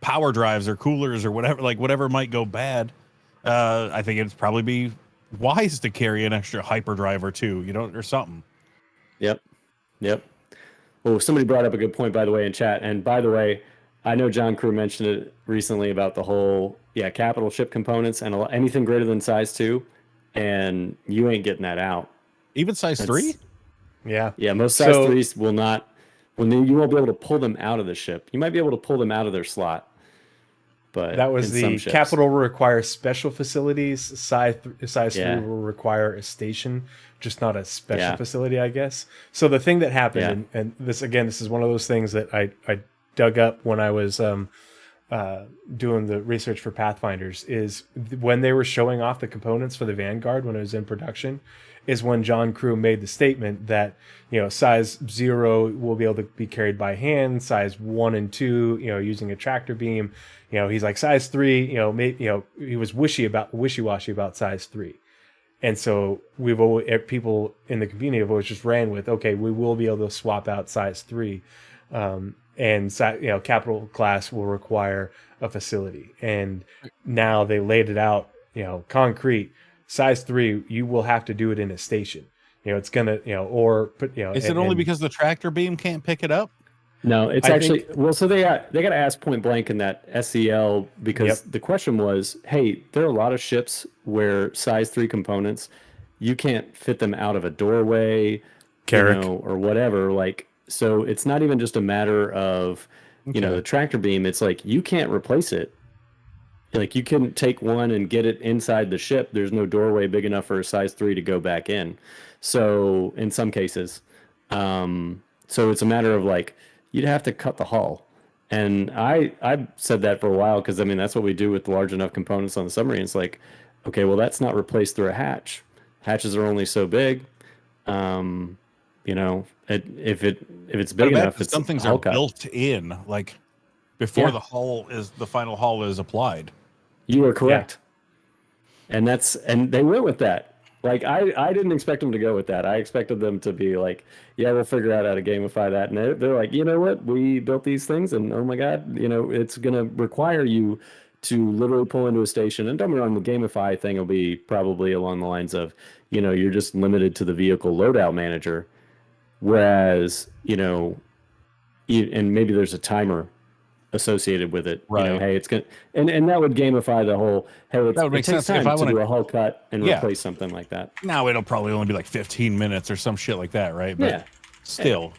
power drives or coolers or whatever, like whatever might go bad? I think it'd probably be wise to carry an extra hyperdrive or 2, or something. Yep. Oh, somebody brought up a good point, by the way, in chat. And by the way, I know John Crew mentioned it recently about the whole, capital ship components and anything greater than size 2, and you ain't getting that out. Even size 3? Yeah. Most size 3s will not. You won't be able to pull them out of the ship. You might be able to pull them out of their slot, but that was the capital will require special facilities. Size 3 will require a station, just not a special facility, I guess. So the thing that happened, and this is one of those things that I dug up when I was doing the research for Pathfinders, is when they were showing off the components for the Vanguard when it was in production, is when John Crew made the statement that, size 0 will be able to be carried by hand, size 1 and 2, using a tractor beam. He's like size 3, he was wishy-washy about size 3. And so people in the community have always just ran with, okay, we will be able to swap out size 3. And capital class will require a facility. And now they laid it out, concrete. Size 3, you will have to do it in a station. It's gonna, Is it only because the tractor beam can't pick it up? No, it's so they got to ask point blank in that SEL, because the question was, hey, there are a lot of ships where size 3 components, you can't fit them out of a doorway, or whatever. Like, so it's not even just a matter of, the tractor beam. It's like, you can't replace it. Like, you couldn't take one and get it inside the ship. There's no doorway big enough for a size 3 to go back in. So in some cases, so it's a matter of like, you'd have to cut the hull. And I said that for a while, because I mean, that's what we do with large enough components on the submarine. It's like, okay, well, that's not replaced through a hatch. Hatches are only so big. If it's big enough, it's some things are built in, like before the final hull is applied. You are correct. Yeah. And they went with that. Like, I didn't expect them to go with that. I expected them to be like, yeah, we'll figure out how to gamify that. And they're like, you know what? We built these things, and oh my God, it's going to require you to literally pull into a station. And don't get me wrong, the gamify thing will be probably along the lines of, you're just limited to the vehicle loadout manager. Whereas, and maybe there's a timer associated with it. Right. Hey, it's good. And that would gamify the whole, hey, it takes time to do a hull cut and replace something like that. Now it'll probably only be like 15 minutes or some shit like that, right? But still.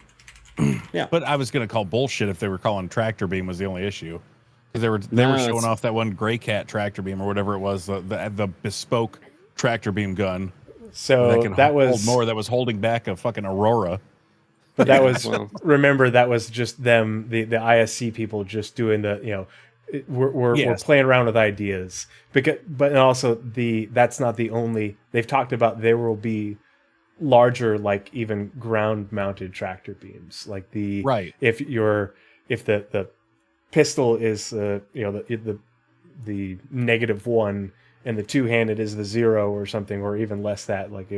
Yeah. But I was going to call bullshit if they were calling tractor beam was the only issue. Because they were showing off that one Gray Cat tractor beam or whatever it was, the bespoke tractor beam gun. So that was more that was holding back a fucking Aurora. But that was remember, that was just them, the ISC people, just doing the we're playing around with ideas, but also that's not the only. They've talked about there will be larger, like even ground mounted tractor beams, like if the pistol is the -1 and the two-handed is the 0 or something, or even less that, like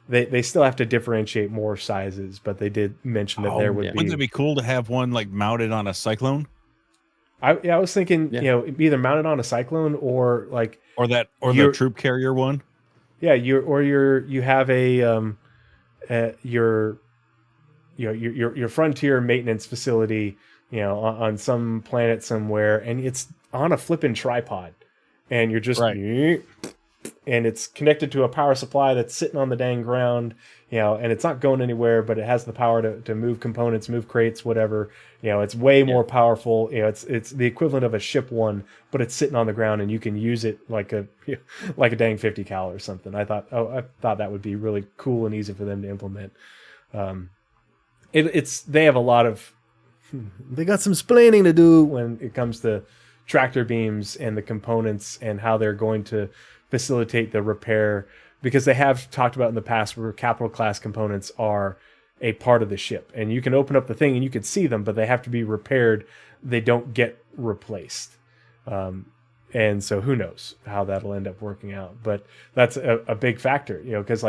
they still have to differentiate more sizes, but they did mention that there would be. Wouldn't it be cool to have one like mounted on a Cyclone? I was thinking, either mounted on a Cyclone or the troop carrier one. Yeah, you have your frontier maintenance facility, on some planet somewhere, and it's on a flipping tripod, and you're just and it's connected to a power supply that's sitting on the dang ground, and it's not going anywhere, but it has the power to move components, move crates, whatever. It's way more powerful. It's the equivalent of a ship one, but it's sitting on the ground, and you can use it like a dang 50 cal or something. I thought that would be really cool and easy for them to implement. They have a lot of, they got some splaining to do when it comes to tractor beams and the components and how they're going to facilitate the repair, because they have talked about in the past where capital class components are a part of the ship, and you can open up the thing and you can see them, but they have to be repaired. They don't get replaced. And so who knows how that'll end up working out, but that's a big factor, because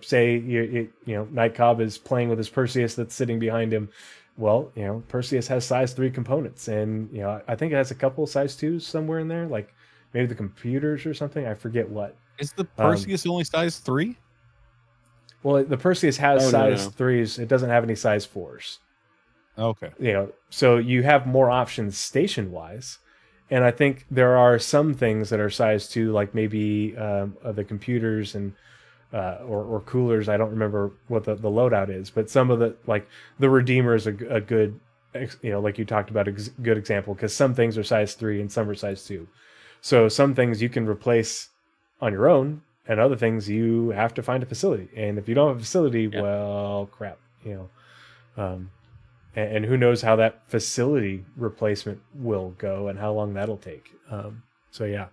say Night Cobb is playing with his Perseus that's sitting behind him. Well, Perseus has size 3 components, and I think it has a couple of size 2s somewhere in there, like maybe the computers or something. I forget what. Is the Perseus only size 3? Well, the Perseus has size 3s. It doesn't have any size 4s. Okay. So you have more options station wise. And I think there are some things that are size 2, like maybe the computers and or coolers. I don't remember what the loadout is, but some of the Redeemer is a good, like you talked about, a good example, because some things are size 3 and some are size 2. So some things you can replace on your own, and other things you have to find a facility. And if you don't have a facility, well, crap, and who knows how that facility replacement will go and how long that'll take. So yeah.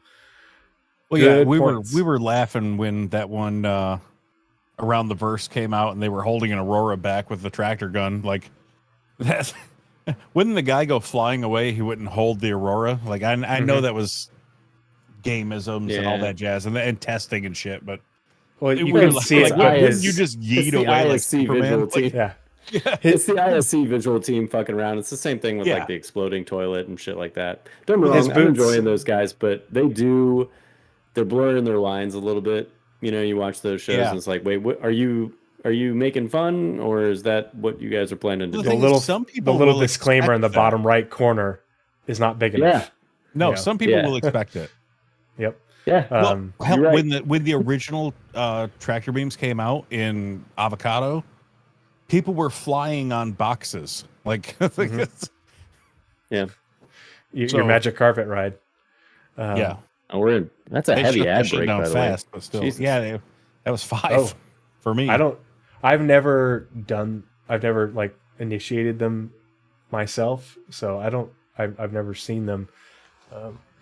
Well, yeah, we were laughing when that one around the verse came out and they were holding an Aurora back with the tractor gun. Like, that, wouldn't the guy go flying away? He wouldn't hold the Aurora. Like, I know that was game-isms and all that jazz and testing and shit, but well, you can see it. Wouldn't you just yeet away like Superman? Like, yeah. It's the ISC visual team fucking around. It's the same thing with like the exploding toilet and shit like that. Don't get me wrong, I'm enjoying those guys, but they're blurring their lines a little bit. You know, you watch those shows and it's like, wait, what are you making fun, or is that what you guys are planning to do? The little disclaimer in the bottom right corner is not big enough. Yeah. No, some people will expect it. Yep. Yeah. Well, when the original tractor beams came out in Avocado, people were flying on boxes. Like, your magic carpet ride. Oh, that's a heavy ad break, by the way. But still, that was 5 for me. I've never like initiated them myself, so I've never seen them.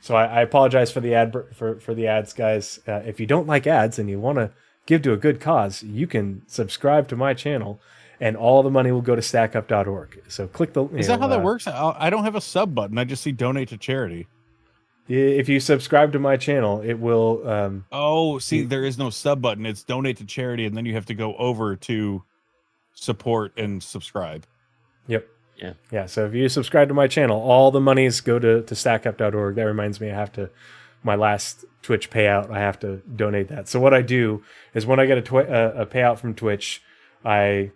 So I apologize for the ad for the ads, guys. If you don't like ads and you want to give to a good cause, you can subscribe to my channel, and all the money will go to stackup.org. So click the. Is that how that works? I don't have a sub button. I just see donate to charity. If you subscribe to my channel, it will. There is no sub button. It's donate to charity, and then you have to go over to support and subscribe. Yep. Yeah. So if you subscribe to my channel, all the monies go to stackup.org. That reminds me, my last Twitch payout, I have to donate that. So what I do is when I get a payout from Twitch, I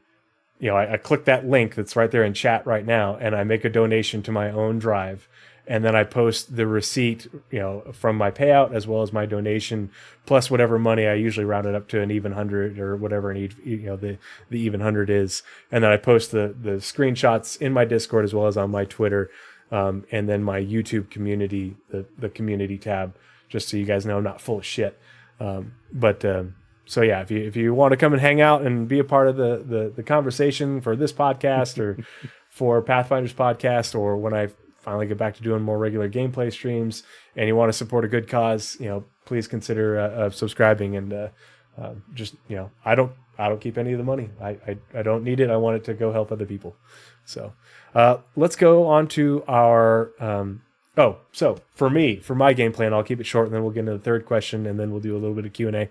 click that link that's right there in chat right now, and I make a donation to my own drive. And then I post the receipt, from my payout as well as my donation, plus whatever money. I usually round it up to an even 100 or whatever the even 100 is. And then I post the screenshots in my Discord as well as on my Twitter, and then my YouTube community, the community tab, just so you guys know I'm not full of shit. So yeah, if you want to come and hang out and be a part of the conversation for this podcast or for Pathfinder's podcast, or when I finally get back to doing more regular gameplay streams, and you want to support a good cause, please consider subscribing. And I don't keep any of the money. I don't need it. I want it to go help other people. So let's go on to our so for my game plan, I'll keep it short, and then we'll get into the third question, and then we'll do a little bit of Q&A.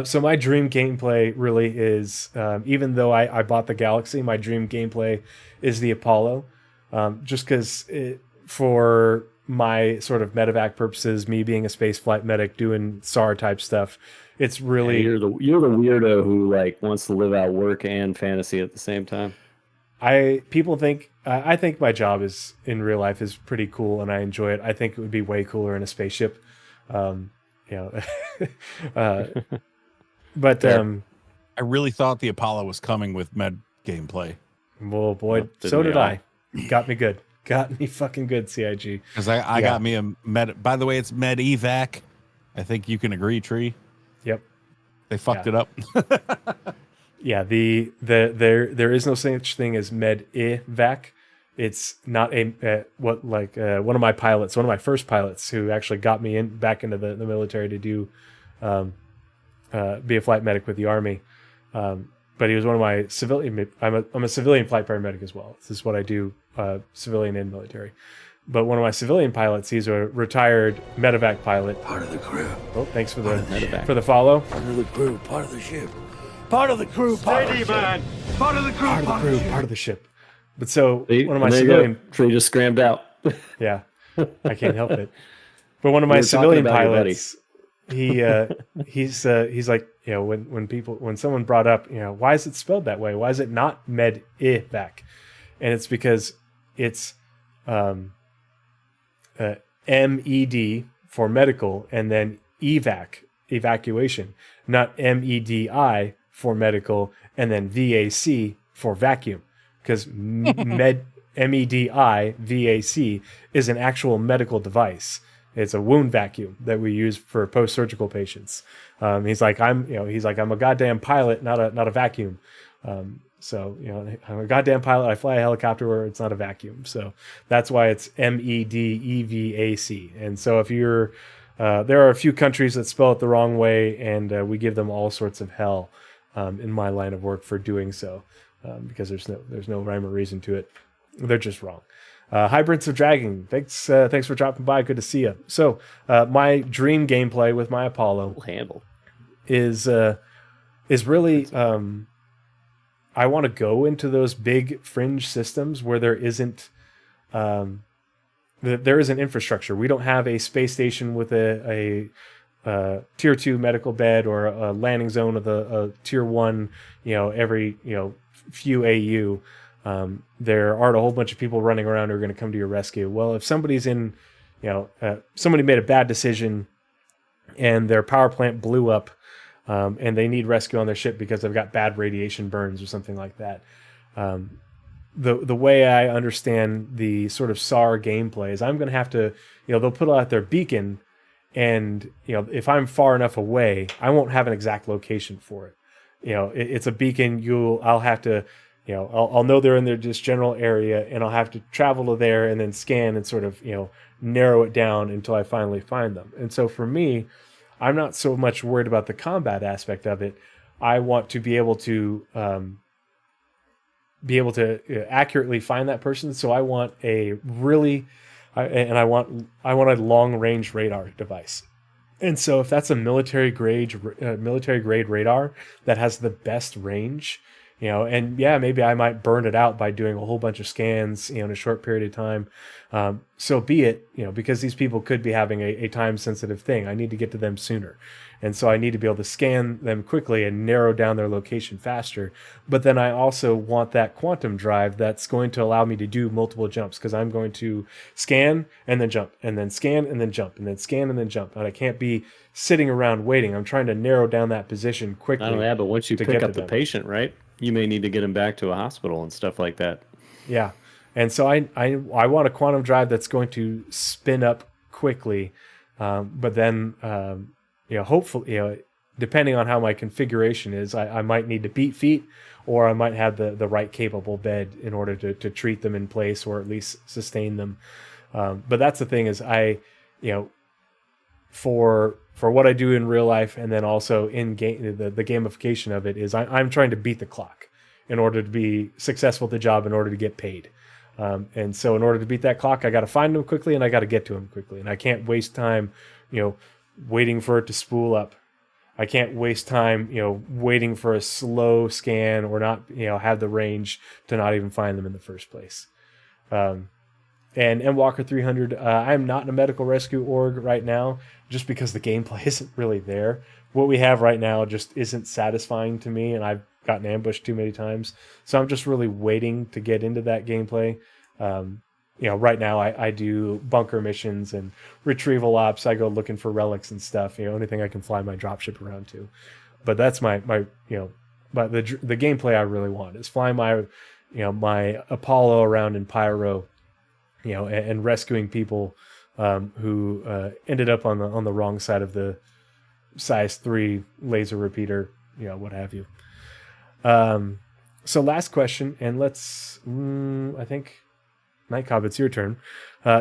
So my dream gameplay really is, even though I bought the Galaxy, my dream gameplay is the Apollo. Just because for my sort of medevac purposes, me being a space flight medic doing SAR type stuff, it's really you're the weirdo who like wants to live out work and fantasy at the same time. I think my job is in real life is pretty cool, and I enjoy it. I think it would be way cooler in a spaceship. But I really thought the Apollo was coming with med gameplay. Well, boy, so did I. Got me good. Got me fucking good, CIG. Because I got me a med. By the way, it's Medevac. I think you can agree, Tree. Yep. They fucked it up. Yeah. There is no such thing as Medevac. It's not one of my pilots, one of my first pilots who actually got me back into the military to do be a flight medic with the Army. But he was one of my civilian. I'm a civilian flight paramedic as well. This is what I do, civilian and military. But one of my civilian pilots, he's a retired medevac pilot. Part of the crew. Oh, thanks for the follow. Part of the crew. Part of the ship. Part of the crew. Part of the ship. Part of the crew. Part of the crew. Part of the ship. But so one of my civilian Tree just scrammed out. Yeah, I can't help it. But one of my civilian pilots, he's like, when someone brought up, why is it spelled that way? Why is it not Medevac? And it's because it's MED for medical, and then evacuation, not MEDI for medical, and then VAC for vacuum, because MEDI VAC is an actual medical device. It's a wound vacuum that we use for post-surgical patients. He's like, I'm a goddamn pilot, not a vacuum. So I'm a goddamn pilot. I fly a helicopter where it's not a vacuum. So that's why it's MEDEVAC. And so if you're there are a few countries that spell it the wrong way, and we give them all sorts of hell in my line of work for doing so, because there's no rhyme or reason to it. They're just wrong. Hybrids of Dragon, thanks for dropping by. Good to see you. So my dream gameplay with my Apollo handle is really I want to go into those big fringe systems where there isn't infrastructure. We don't have a space station with a tier 2 medical bed or a landing zone with a tier 1, every few AU. There aren't a whole bunch of people running around who are going to come to your rescue. Well, if somebody's in, somebody made a bad decision and their power plant blew up, and they need rescue on their ship because they've got bad radiation burns or something like that. The way I understand the sort of SAR gameplay is I'm going to have to, they'll put out their beacon, and if I'm far enough away, I won't have an exact location for it. It's a beacon. I'll have to, I'll know they're in their just general area, and I'll have to travel to there and then scan and sort of narrow it down until I finally find them. And so for me, I'm not so much worried about the combat aspect of it. I want to be able to accurately find that person. So I want I want a long range radar device. And so if that's a military grade radar that has the best range, and yeah, maybe I might burn it out by doing a whole bunch of scans, in a short period of time. So be it, because these people could be having a time sensitive thing. I need to get to them sooner. And so I need to be able to scan them quickly and narrow down their location faster. But then I also want that quantum drive that's going to allow me to do multiple jumps, because I'm going to scan and then jump and then scan and then jump and then scan and then jump. And I can't be sitting around waiting. I'm trying to narrow down that position quickly. Not only that, but once you pick up the patient, right, you may need to get him back to a hospital and stuff like that. Yeah. And so I want a quantum drive that's going to spin up quickly. But then, hopefully, depending on how my configuration is, I might need to beat feet, or I might have the right capable bed in order to treat them in place, or at least sustain them. But that's the thing is for what I do in real life, and then also in game, the gamification of it is I'm trying to beat the clock in order to be successful at the job, in order to get paid. And so in order to beat that clock, I got to find them quickly, and I got to get to them quickly. And I can't waste time, waiting for it to spool up. I can't waste time, waiting for a slow scan, or not, have the range to not even find them in the first place. And Walker 300, I'm not in a medical rescue org right now, just because the gameplay isn't really there. What we have right now just isn't satisfying to me, and I've gotten ambushed too many times. So I'm just really waiting to get into that gameplay. Right now I do bunker missions and retrieval ops. I go looking for relics and stuff, anything I can fly my dropship around to. But that's my but the gameplay I really want is flying my Apollo around in Pyro, and rescuing people who ended up on the wrong side of the size 3 laser repeater, what have you. So last question, and let's I think Nightcob, it's your turn.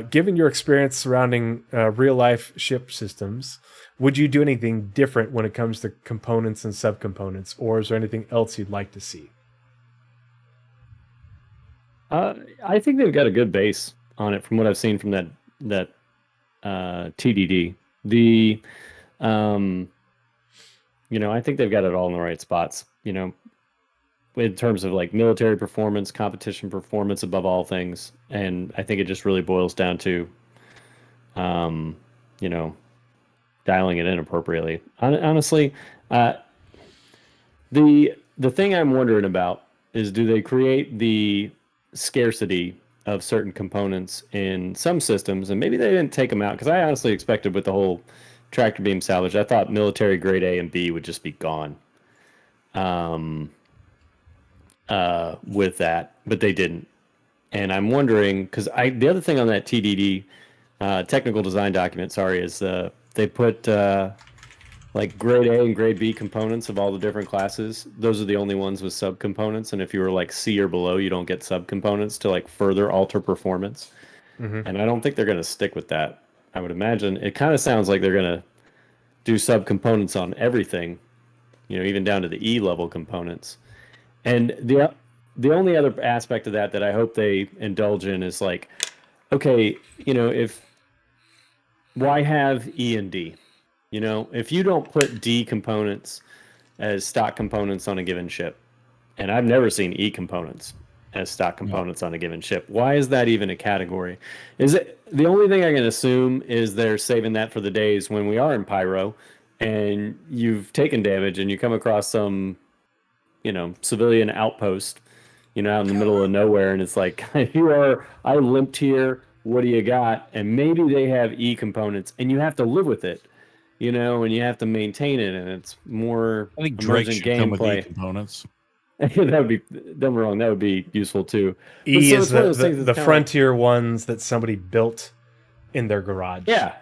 Given your experience surrounding real-life ship systems, would you do anything different when it comes to components and subcomponents, or is there anything else you'd like to see? I think they've got a good base on it from what I've seen from that TDD. I think they've got it all in the right spots. In terms of like military performance, competition performance above all things. And I think it just really boils down to, dialing it in appropriately. Honestly, the thing I'm wondering about is, do they create the scarcity of certain components in some systems, and maybe they didn't take them out? Because I honestly expected with the whole tractor beam salvage, I thought military grade A and B would just be gone. With that, but they didn't. And I'm wondering, because the other thing on that TDD technical design document, is they put like grade A and grade B components of all the different classes. Those are the only ones with subcomponents, and if you were like C or below, you don't get subcomponents to like further alter performance. Mm-hmm. And I don't think they're going to stick with that. I would imagine. It kind of sounds like they're going to do subcomponents on everything, even down to the E level components. And the only other aspect of that I hope they indulge in is like, okay, if why have E and D? If you don't put D components as stock components on a given ship, and I've never seen E components as stock components on a given ship, why is that even a category? Is it the only thing I can assume is they're saving that for the days when we are in pyro and you've taken damage and you come across some, civilian outpost, out in the middle of nowhere, and it's like, I limped here. What do you got? And maybe they have E components, and you have to live with it, and you have to maintain it, and it's more. I think Drake should come with E components. That would be, don't get me wrong, that would be useful too. E is the frontier ones that somebody built in their garage. Yeah.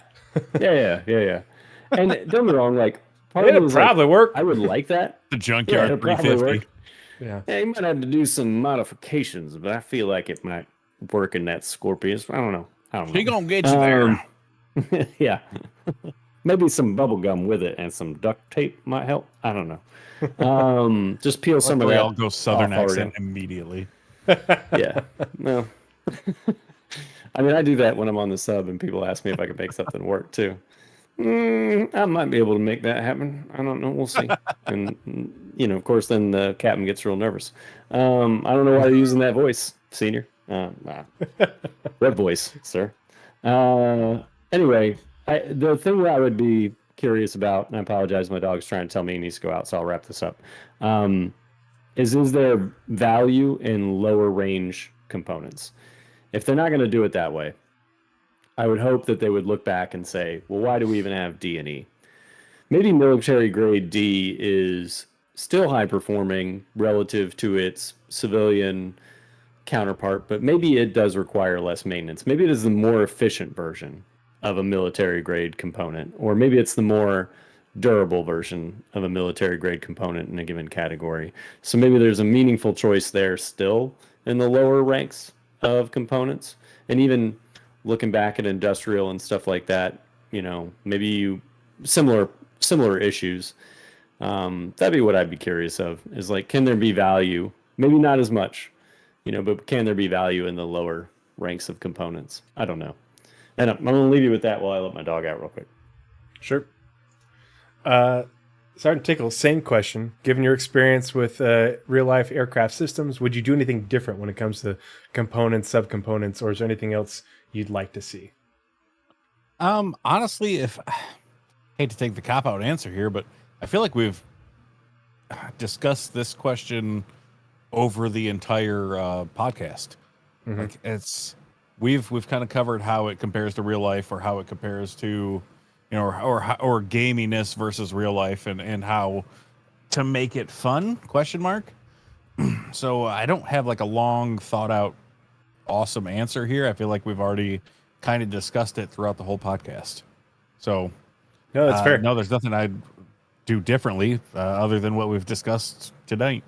And don't get me wrong, like, it'd probably work. I would like that. The junkyard 350. Yeah, you might have to do some modifications, but I feel like it might work in that Scorpius. I don't know. She gonna get you there. Yeah. Maybe some bubble gum with it and some duct tape might help. I don't know. Just peel some of that. I'll go Southern accent immediately. Yeah. No. I mean, I do that when I'm on the sub and people ask me if I can make something work too. I might be able to make that happen. I don't know. We'll see. And, of course, then the captain gets real nervous. I don't know why you're using that voice, senior. Red voice, sir. Anyway, the thing that I would be curious about, and I apologize, my dog's trying to tell me he needs to go out, so I'll wrap this up, is there value in lower range components? If they're not going to do it that way, I would hope that they would look back and say, well, why do we even have D and E? Maybe military grade D is still high performing relative to its civilian counterpart, but maybe it does require less maintenance. Maybe it is the more efficient version of a military grade component, or maybe it's the more durable version of a military grade component in a given category. So maybe there's a meaningful choice there still in the lower ranks of components. And even looking back at industrial and stuff like that, maybe similar issues. That'd be what I'd be curious of, is like, can there be value? Maybe not as much, but can there be value in the lower ranks of components? I don't know. And I'm going to leave you with that while I let my dog out real quick. Sure. Sgt Tickles, same question. Given your experience with real-life aircraft systems, would you do anything different when it comes to components, subcomponents, or is there anything else you'd like to see? Honestly, I hate to take the cop-out answer here, but I feel like we've discussed this question over the entire podcast. Mm-hmm. Like we've kind of covered how it compares to real life, or how it compares to, or gaminess versus real life, and how to make it fun, ? So I don't have like a long thought out awesome answer here. I feel like we've already kind of discussed it throughout the whole podcast. So no, that's fair. No, there's nothing I'd do differently other than what we've discussed tonight.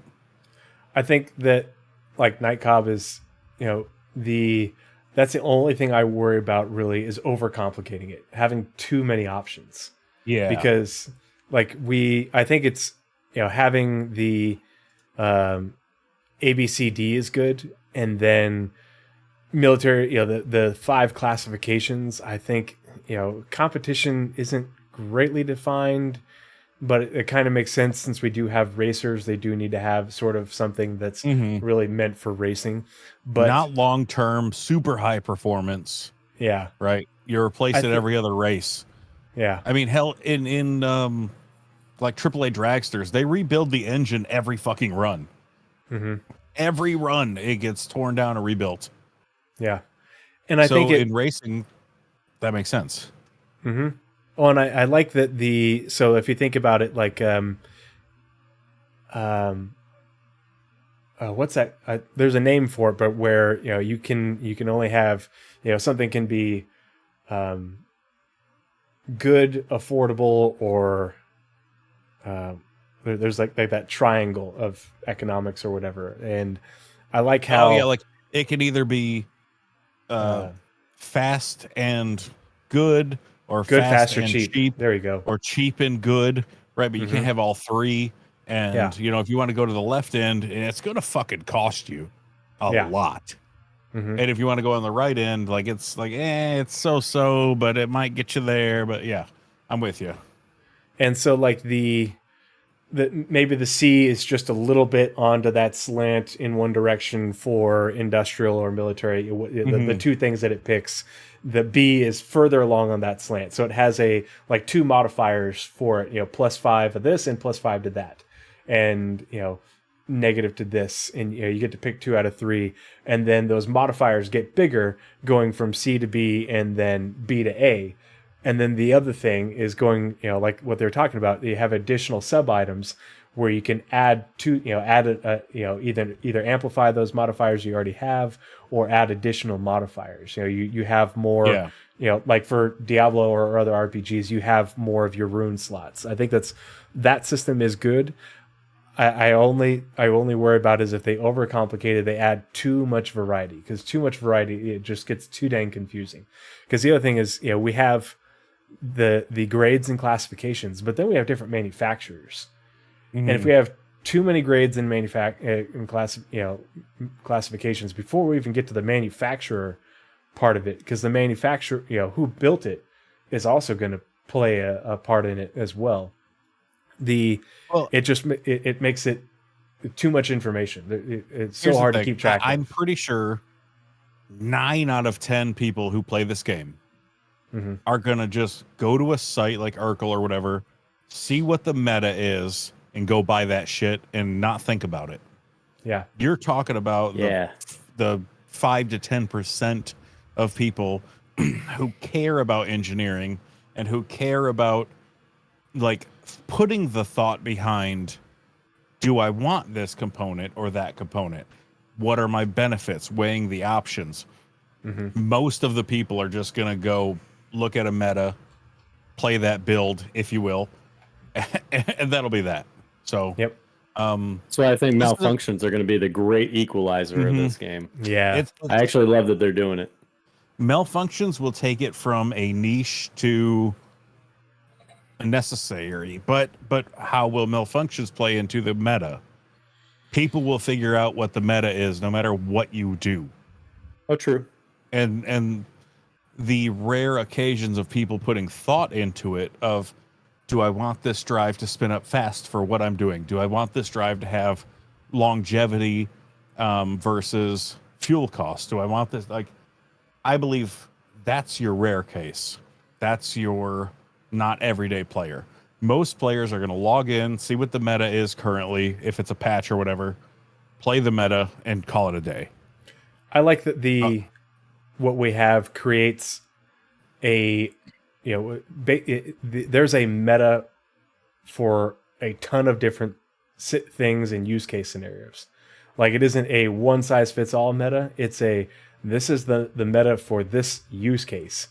I think that like Night Cobb is, that's the only thing I worry about really, is overcomplicating it, having too many options. Yeah. Because like I think it's, having the ABCD is good. And then military, the 5 classifications, I think, competition isn't greatly defined, but it kind of makes sense since we do have racers. They do need to have sort of something that's really meant for racing, but not long-term, super high performance. Yeah. Right. You replace it every other race. Yeah. I mean, hell, in like AAA dragsters, they rebuild the engine every fucking run. Mm-hmm. Every run, it gets torn down and rebuilt. Yeah. And I think in racing, that makes sense. Mm-hmm. Oh, and I like that so if you think about it, like, what's that? There's a name for it, but where, you can only have, something can be, good, affordable, or, there's like that triangle of economics or whatever. And I like how, like it can either be, fast and good or Good, fast fast, or and cheap. cheap, There you go. or cheap and good, right? But you can't have all three. And Yeah. you know, if you want to go to the left end, it's going to fucking cost you a Yeah. lot. Mhm. And if you want to go on the right end, like it's it's so, but it might get you there. But yeah, I'm with you. And so like the maybe the C is just a little bit onto that slant in one direction for industrial or military. The two things that it picks, the B is further along on that slant. So it has like two modifiers for it, +5 of this and +5 to that. And, negative to this. And, you get to pick 2 out of 3. And then those modifiers get bigger going from C to B and then B to A. And then the other thing is going, like what they're talking about, you have additional sub items where you can add either amplify those modifiers you already have or add additional modifiers. You have more, like for Diablo or other RPGs, you have more of your rune slots. I think that system is good. I only worry about is if they overcomplicate it, they add too much variety, because too much variety, it just gets too dang confusing. Because the other thing is, we have the grades and classifications, but then we have different manufacturers. And if we have too many grades and classifications before we even get to the manufacturer part of it, because the manufacturer, who built it, is also going to play a part in it as well. It makes it too much information. It's so hard to keep track of. I'm pretty sure 9 out of 10 people who play this game are going to just go to a site like Urkel or whatever, see what the meta is, and go buy that shit and not think about it. Yeah. You're talking about the 5 to 10% of people who care about engineering and who care about like putting the thought behind, do I want this component or that component? What are my benefits? Weighing the options. Most of the people are just going to go look at a meta, play that build, if you will, and that'll be that. So, yep. So I think malfunctions are going to be the great equalizer of this game. Yeah. I actually love that they're doing it. Malfunctions will take it from a niche to necessary, but how will malfunctions play into the meta? People will figure out what the meta is no matter what you do. Oh, true. And the rare occasions of people putting thought into it of, do I want this drive to spin up fast for what I'm doing? Do I want this drive to have longevity versus fuel cost? Do I want this? Like, I believe that's your rare case. That's your not everyday player. Most players are going to log in, see what the meta is currently, if it's a patch or whatever, play the meta, and call it a day. I like that what we have creates a, there's a meta for a ton of different things and use case scenarios. Like, it isn't a one size fits all meta. It's this is the meta for this use case.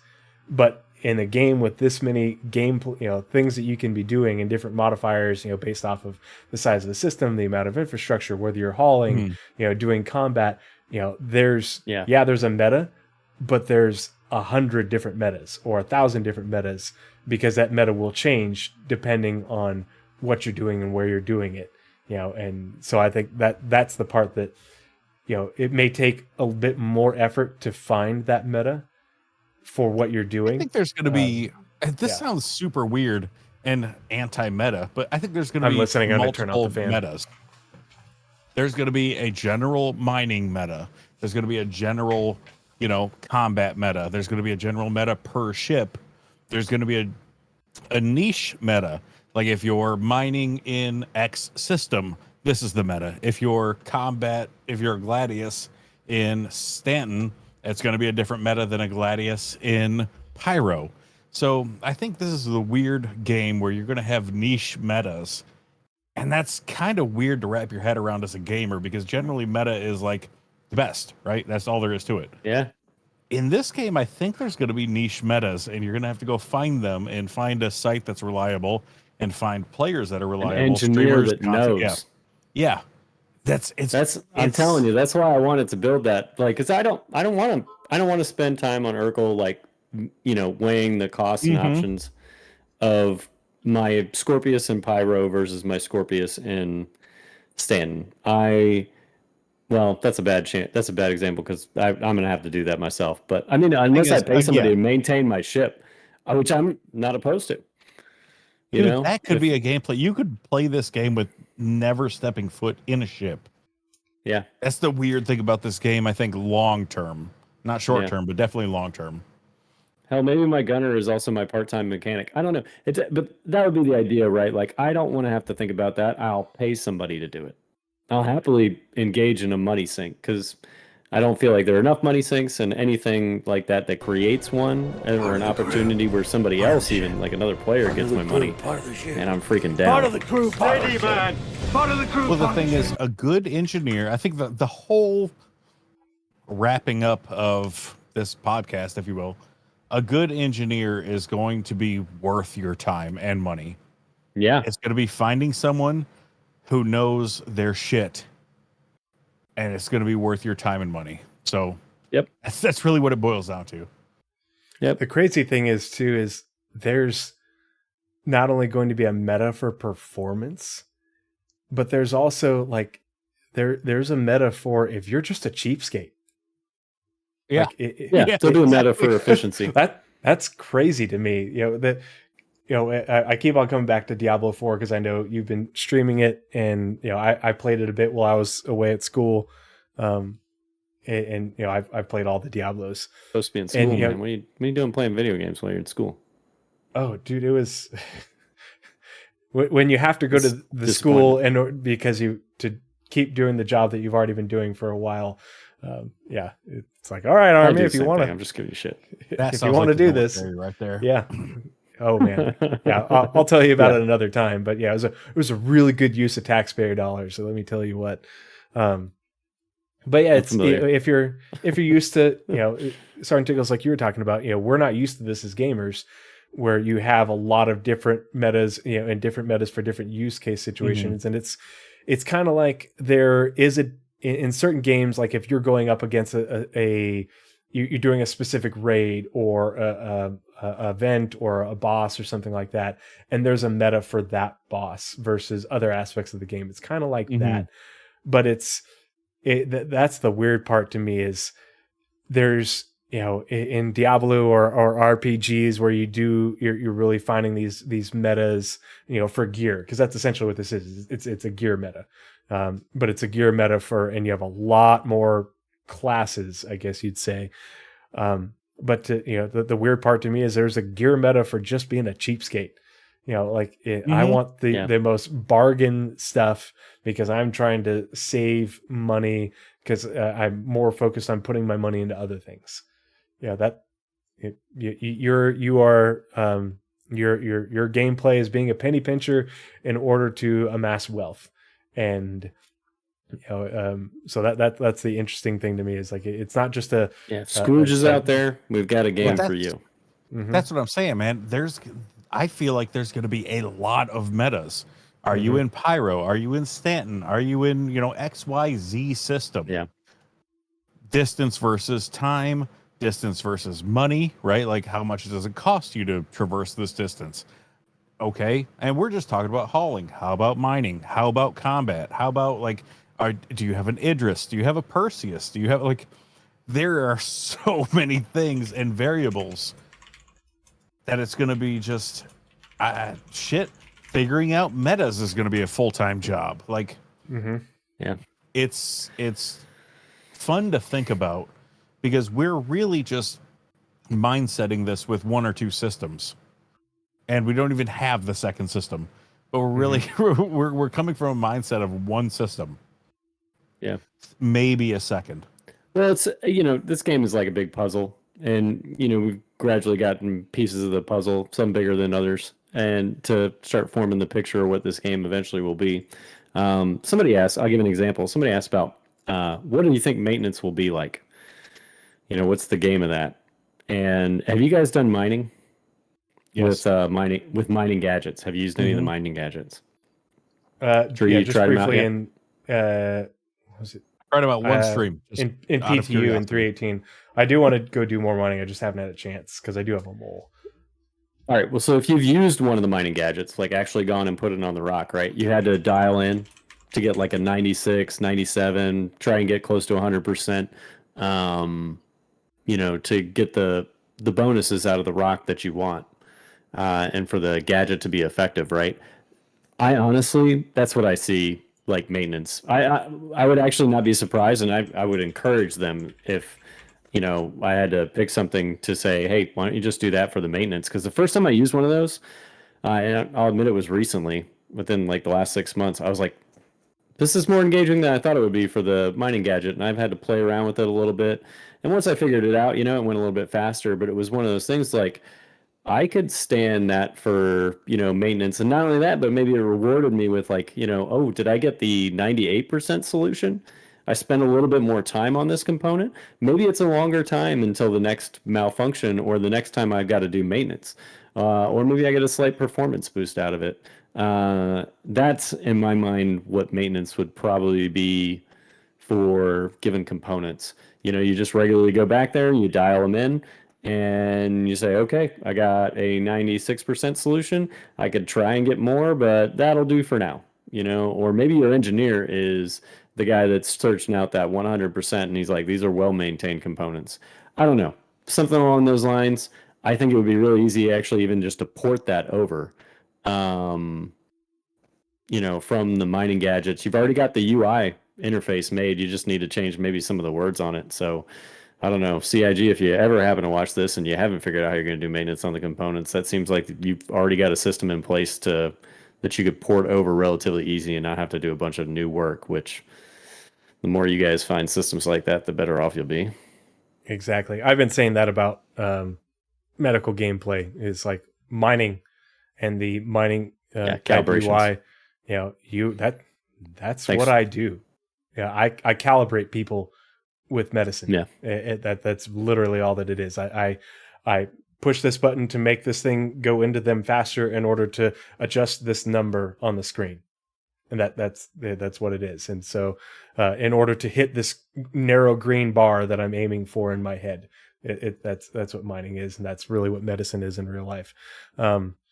But in a game with this many things that you can be doing and different modifiers, based off of the size of the system, the amount of infrastructure, whether you're hauling, doing combat, there's a meta, but there's 100 different metas or 1,000 different metas, because that meta will change depending on what you're doing and where you're doing it, and so I think that's the part that, it may take a bit more effort to find that meta for what you're doing. I think there's going to be, sounds super weird and anti-meta, but I think there's going to be multiple metas. There's going to be a general mining meta. There's going to be a general, combat meta. There's going to be a general meta per ship. There's going to be a niche meta. Like, if you're mining in X system, this is the meta. If you're Gladius in Stanton, it's going to be a different meta than a Gladius in Pyro. So I think this is the weird game where you're going to have niche metas. And that's kind of weird to wrap your head around as a gamer, because generally meta is like the best, right? That's all there is to it. Yeah. In this game, I think there's going to be niche metas, and you're going to have to go find them and find a site that's reliable and find players that are reliable. An engineer that knows. Yeah. I'm telling you, that's why I wanted to build that. Like, because I don't want to spend time on Urkel, like weighing the costs and options of my Scorpius and Pyro versus my Scorpius and Stanton. Well, that's a bad chance. That's a bad example because I'm going to have to do that myself. But I mean, unless I pay somebody to maintain my ship, which I'm not opposed to. Dude, that could be a gameplay. You could play this game with never stepping foot in a ship. Yeah. That's the weird thing about this game, I think, long term. Not short term, but definitely long term. Hell, maybe my gunner is also my part-time mechanic. I don't know. But that would be the idea, right? Like, I don't want to have to think about that. I'll pay somebody to do it. I'll happily engage in a money sink because I don't feel like there are enough money sinks, and anything like that creates one or an opportunity where somebody else, even like another player, gets my money, and I'm freaking down. Part of the crew, steady, man. Part of the crew. Well, the thing is, a good engineer, I think the whole wrapping up of this podcast, if you will, a good engineer is going to be worth your time and money. Yeah. It's going to be finding someone who knows their shit, and it's going to be worth your time and money. So yep, that's really what it boils down to. Yep. The crazy thing is there's not only going to be a meta for performance, but there's also like there's a meta for if you're just a cheapskate. Yeah. Like they'll do a meta for efficiency. That's crazy to me. I keep on coming back to Diablo 4 because I know you've been streaming it, and I played it a bit while I was away at school. I've played all the Diablos. Supposed to be in school, man. What are you doing playing video games while you're in school? Oh, dude, it was when you have to go to the school and because you to keep doing the job that you've already been doing for a while. It's like, all right, Army, if you want to, I'm just giving you shit. If you want to do this, right there, yeah. Oh man, yeah. I'll tell you about it another time. But yeah, it was a really good use of taxpayer dollars. So let me tell you what. But yeah, it's if you're used to Sgt Tickles, like you were talking about, we're not used to this as gamers, where you have a lot of different metas, and different metas for different use case situations, and it's kind of like there is in certain games, like if you're going up against you're doing a specific raid or a event or a boss or something like that, and there's a meta for that boss versus other aspects of the game. It's kind of like that, but that's the weird part to me is there's in Diablo or RPGs where you're really finding these metas for gear, because that's essentially what this is. It's a gear meta, but it's a gear meta and you have a lot more classes, I guess you'd say. But the weird part to me is there's a gear meta for just being a cheapskate. I want the most bargain stuff because I'm trying to save money because I'm more focused on putting my money into other things. Your gameplay is being a penny pincher in order to amass wealth, and so that's the interesting thing to me is like it's not just Scrooge is out there. We've got a game for you. That's what I'm saying, man. I feel like there's going to be a lot of metas. Are you in Pyro? Are you in Stanton? Are you in XYZ system? Yeah. Distance versus time, distance versus money, right? Like how much does it cost you to traverse this distance? Okay, and we're just talking about hauling. How about mining? How about combat? How about do you have an Idris? Do you have a Perseus? Do you have there are so many things and variables that it's going to be just figuring out metas is going to be a full-time job. It's fun to think about because we're really just mindsetting this with one or two systems, and we don't even have the second system, but we're really we're coming from a mindset of one system. Yeah, maybe a second. Well, it's this game is like a big puzzle, and we've gradually gotten pieces of the puzzle, some bigger than others, and to start forming the picture of what this game eventually will be. Somebody asked, I'll give an example. Somebody asked about what do you think maintenance will be like? What's the game of that? And have you guys done mining? Yes. With mining gadgets? Have you used any of the mining gadgets? Just briefly in was it Right about one stream. Just in out of PTU in curiosity. 318. I do want to go do more mining. I just haven't had a chance because I do have a mole. All right. Well, so if you've used one of the mining gadgets, like actually gone and put it on the rock, right? You had to dial in to get like a 96, 97, try and get close to 100%, to get the bonuses out of the rock that you want, and for the gadget to be effective, right? I honestly, that's what I see like maintenance. I would actually not be surprised, and I would encourage them if I had to pick something to say, hey, why don't you just do that for the maintenance? Because the first time I used one of those, and I'll admit it was recently, within like the last 6 months, I was like, this is more engaging than I thought it would be for the mining gadget, and I've had to play around with it a little bit. And once I figured it out, it went a little bit faster, but it was one of those things like I could stand that for, maintenance. And not only that, but maybe it rewarded me with like, oh, did I get the 98% solution? I spent a little bit more time on this component. Maybe it's a longer time until the next malfunction or the next time I've got to do maintenance. Or maybe I get a slight performance boost out of it. That's, in my mind, what maintenance would probably be for given components. You just regularly go back there, you dial them in, and you say, okay, I got a 96% solution. I could try and get more, but that'll do for now. Or maybe your engineer is the guy that's searching out that 100%, and he's like, these are well-maintained components. I don't know. Something along those lines. I think it would be really easy, actually, even just to port that over, from the mining gadgets. You've already got the UI interface made. You just need to change maybe some of the words on it. So I don't know, CIG, if you ever happen to watch this and you haven't figured out how you're going to do maintenance on the components, that seems like you've already got a system in place that you could port over relatively easy and not have to do a bunch of new work, which the more you guys find systems like that, the better off you'll be. Exactly. I've been saying that about medical gameplay is like mining and the mining calibrations. UI. That's Thanks. what I do. Yeah, I calibrate people with medicine. Yeah. That's literally all that it is. I push this button to make this thing go into them faster in order to adjust this number on the screen. And that's what it is. And so in order to hit this narrow green bar that I'm aiming for in my head, that's what mining is, and that's really what medicine is in real life.